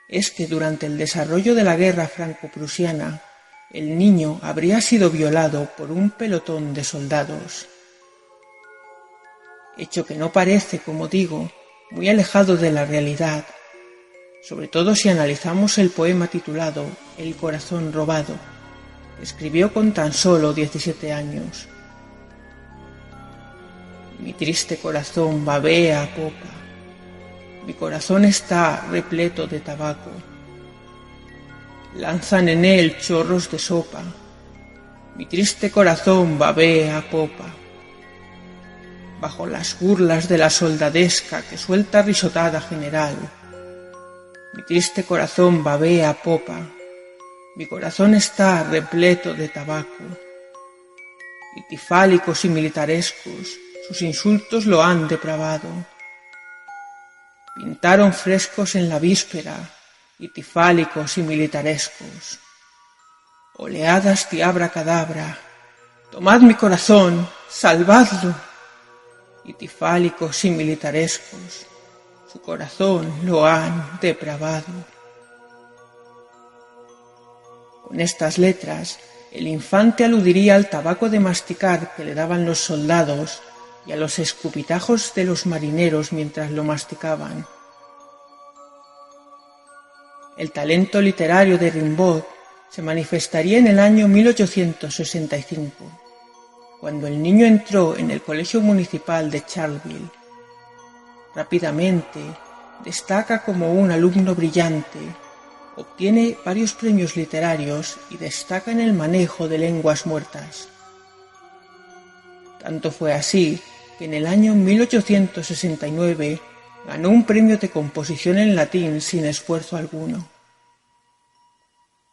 es que durante el desarrollo de la guerra franco-prusiana, el niño habría sido violado por un pelotón de soldados. Hecho que no parece, como digo, muy alejado de la realidad, sobre todo si analizamos el poema titulado El corazón robado, que escribió con tan solo 17 años. Mi triste corazón babea a popa. Mi corazón está repleto de tabaco. Lanzan en él chorros de sopa. Mi triste corazón babea a popa. Bajo las burlas de la soldadesca que suelta risotada general. Mi triste corazón babea a popa. Mi corazón está repleto de tabaco. Y tifálicos y militarescos, sus insultos lo han depravado. Pintaron frescos en la víspera, y tifálicos y militarescos. Oleadas de abracadabra, tomad mi corazón, salvadlo. Y tifálicos y militarescos, su corazón lo han depravado. Con estas letras, el infante aludiría al tabaco de masticar que le daban los soldados y a los escupitajos de los marineros mientras lo masticaban. El talento literario de Rimbaud se manifestaría en el año 1865, cuando el niño entró en el colegio municipal de Charleville. Rápidamente destaca como un alumno brillante, obtiene varios premios literarios y destaca en el manejo de lenguas muertas. Tanto fue así que en el año 1869 ganó un premio de composición en latín sin esfuerzo alguno.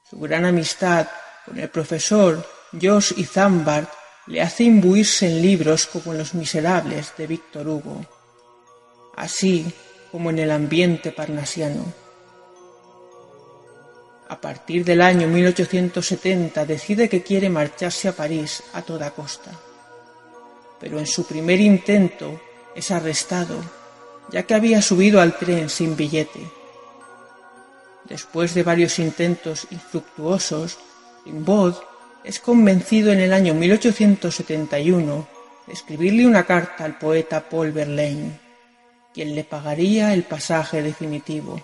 Su gran amistad con el profesor George Isambard le hace imbuirse en libros como Los Miserables de Víctor Hugo, así como en el ambiente parnasiano. A partir del año 1870 decide que quiere marcharse a París a toda costa, pero en su primer intento es arrestado, ya que había subido al tren sin billete. Después de varios intentos infructuosos, Rimbaud es convencido en el año 1871 de escribirle una carta al poeta Paul Verlaine, quien le pagaría el pasaje definitivo.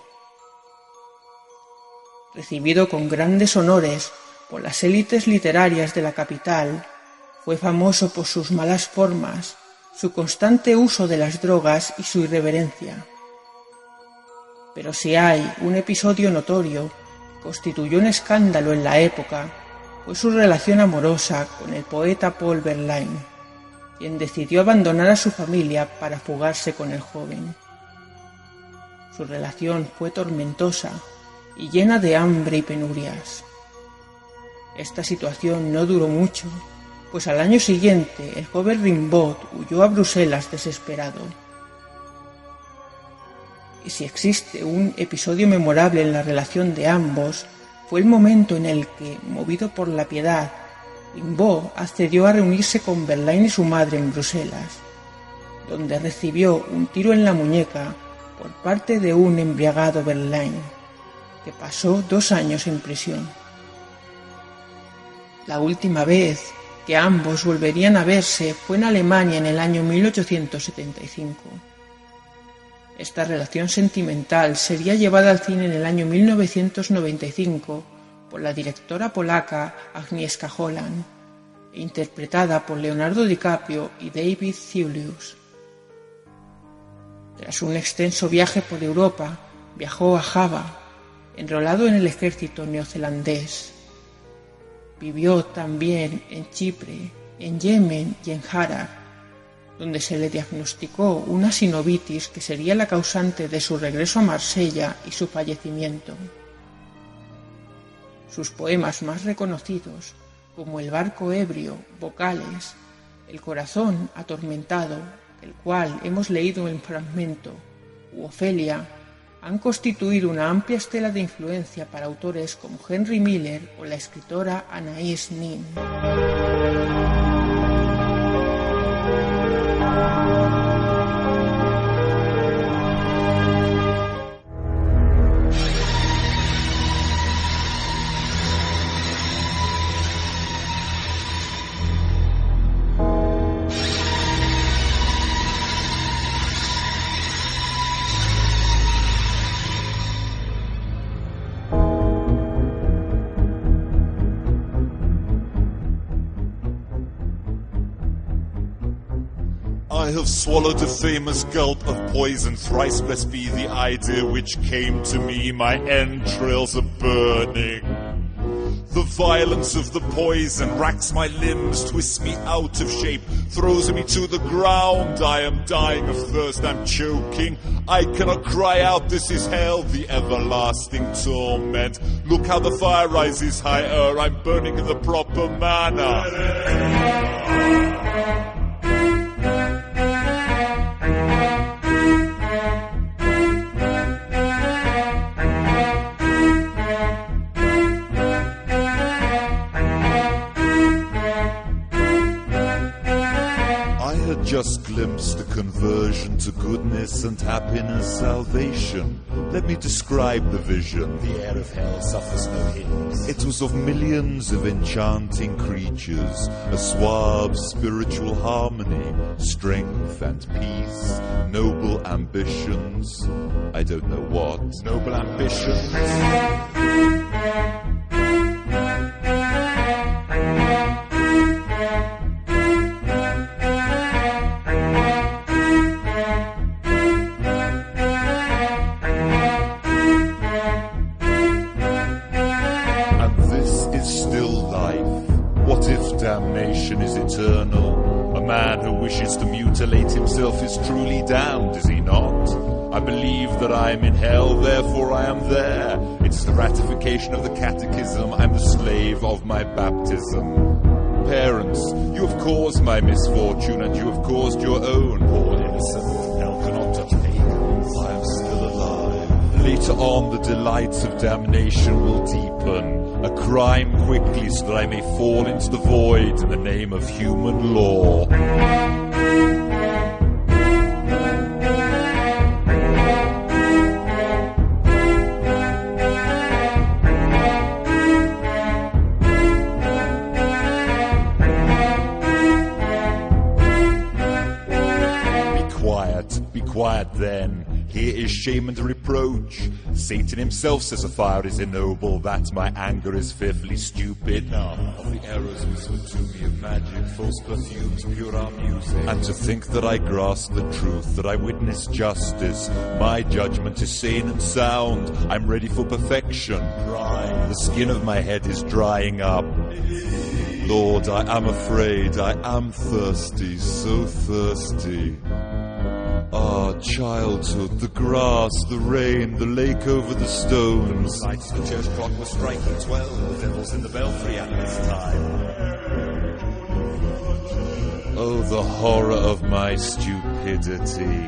Recibido con grandes honores por las élites literarias de la capital, fue famoso por sus malas formas su constante uso de las drogas y su irreverencia. Pero si hay un episodio notorio que constituyó un escándalo en la época, fue su relación amorosa con el poeta Paul Verlaine, quien decidió abandonar a su familia para fugarse con el joven. Su relación fue tormentosa y llena de hambre y penurias. Esta situación no duró mucho, pues al año siguiente el joven Rimbaud huyó a Bruselas desesperado. Y si existe un episodio memorable en la relación de ambos, fue el momento en el que, movido por la piedad, Rimbaud accedió a reunirse con Verlaine y su madre en Bruselas, donde recibió un tiro en la muñeca por parte de un embriagado Verlaine, que pasó 2 años en prisión. La última vez que ambos volverían a verse fue en Alemania en el año 1875. Esta relación sentimental sería llevada al cine en el año 1995 por la directora polaca Agnieszka Holland e interpretada por Leonardo DiCaprio y David Thewlis. Tras un extenso viaje por Europa, viajó a Java, enrolado en el ejército neozelandés. Vivió también en Chipre, en Yemen y en Harar, donde se le diagnosticó una sinovitis que sería la causante de su regreso a Marsella y su fallecimiento. Sus poemas más reconocidos, como El barco ebrio, Vocales, El corazón atormentado, el cual hemos leído en fragmento, u Ofelia, han constituido una amplia estela de influencia para autores como Henry Miller o la escritora Anais Nin. I have swallowed a famous gulp of poison. Thrice blessed be the idea which came to me. My entrails are burning. The violence of the poison racks my limbs, twists me out of shape, throws me to the ground. I am dying of thirst, I'm choking. I cannot cry out, this is hell, the everlasting torment. Look how the fire rises higher, I'm burning in the proper manner. Just glimpsed the conversion to goodness and happiness, salvation. Let me describe the vision. The air of hell suffers no hindrance. It was of millions of enchanting creatures, a suave spiritual harmony, strength and peace, noble ambitions. I don't know what. Noble ambitions. Damnation is eternal. A man who wishes to mutilate himself is truly damned, is he not? I believe that I am in hell, therefore I am there. It's the ratification of the catechism. I'm the slave of my baptism. Parents, you have caused my misfortune, and you have caused your own. Poor innocent, hell cannot touch pagans. I am still alive. Later on, the delights of damnation will deepen. A crime quickly so that I may fall into the void in the name of human law. Be quiet then. Here is shame and reproach. Satan himself says a fire is ignoble, that my anger is fearfully stupid. Now, of the errors whispered to me of magic, false perfumes, puerile music. And to think that I grasp the truth, that I witness justice. My judgment is sane and sound. I'm ready for perfection. The skin of my head is drying up. Lord, I am afraid, I am thirsty, so thirsty. Ah, childhood, the grass, the rain, the lake over the stones. Lights, the church clock was striking 12, the devil's in the belfry at this time. Oh, the horror of my stupidity.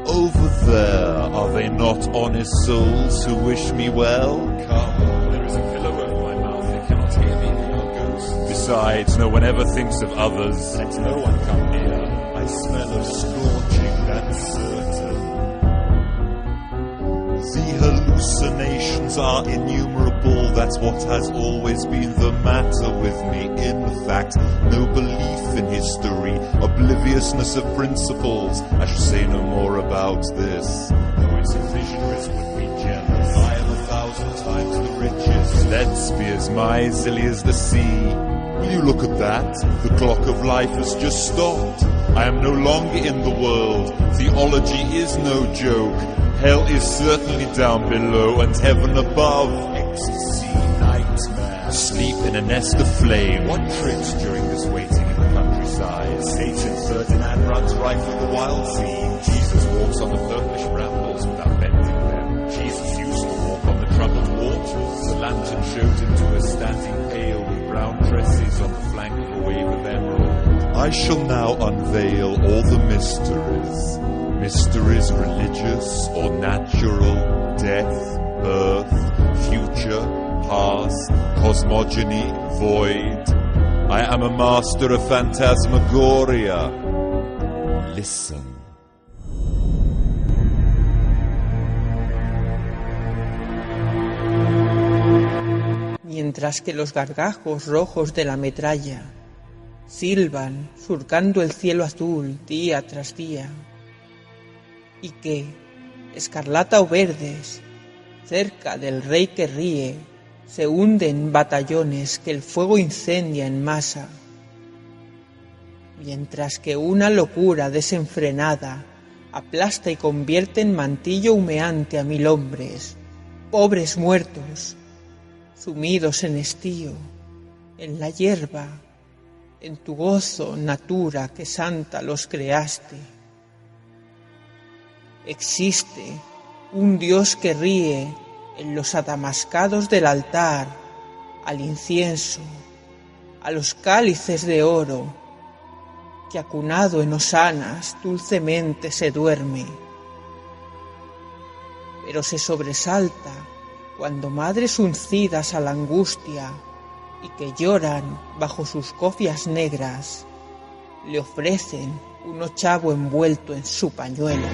Over there, are they not honest souls who wish me well? Come, there is a pillow over my mouth, they cannot hear me, they are ghosts. Besides, no one ever thinks of others. Let no one come near, I smell of scorching, that's certain. The hallucinations are innumerable, that's what has always been the matter with me. In fact, no belief in history, obliviousness of principles. I shall say no more about this. Though its visionaries would be jealous, I am 1,000 times the richest. Let's be as miserly as the sea. Will you look at that? The clock of life has just stopped. I am no longer in the world. Theology is no joke. Hell is certainly down below and heaven above. Ecstasy, nightmare. Sleep in a nest of flame. What tricks during this waiting in the countryside? Satan Ferdinand runs right from the wild scene. Jesus walks on the purplish brambles without bending them. Jesus used to walk on the troubled waters. The lantern showed him to her standing pale with brown tresses on the flank of a wave of emerald. I shall now unveil all the mysteries. Mysteries religious or natural, death, birth, future, past, cosmogony, void. I am a master of phantasmagoria. Listen. Mientras que los gargajos rojos de la metralla silban surcando el cielo azul día tras día, y que, escarlata o verdes, cerca del rey que ríe, se hunden batallones que el fuego incendia en masa, mientras que una locura desenfrenada aplasta y convierte en mantillo humeante a 1000 hombres, pobres muertos, sumidos en estío, en la hierba, en tu gozo, natura, que santa los creaste. Existe un Dios que ríe en los adamascados del altar, al incienso, a los cálices de oro, que acunado en hosanas dulcemente se duerme, pero se sobresalta cuando madres uncidas a la angustia y que lloran bajo sus cofias negras le ofrecen un ochavo envuelto en su pañuelo.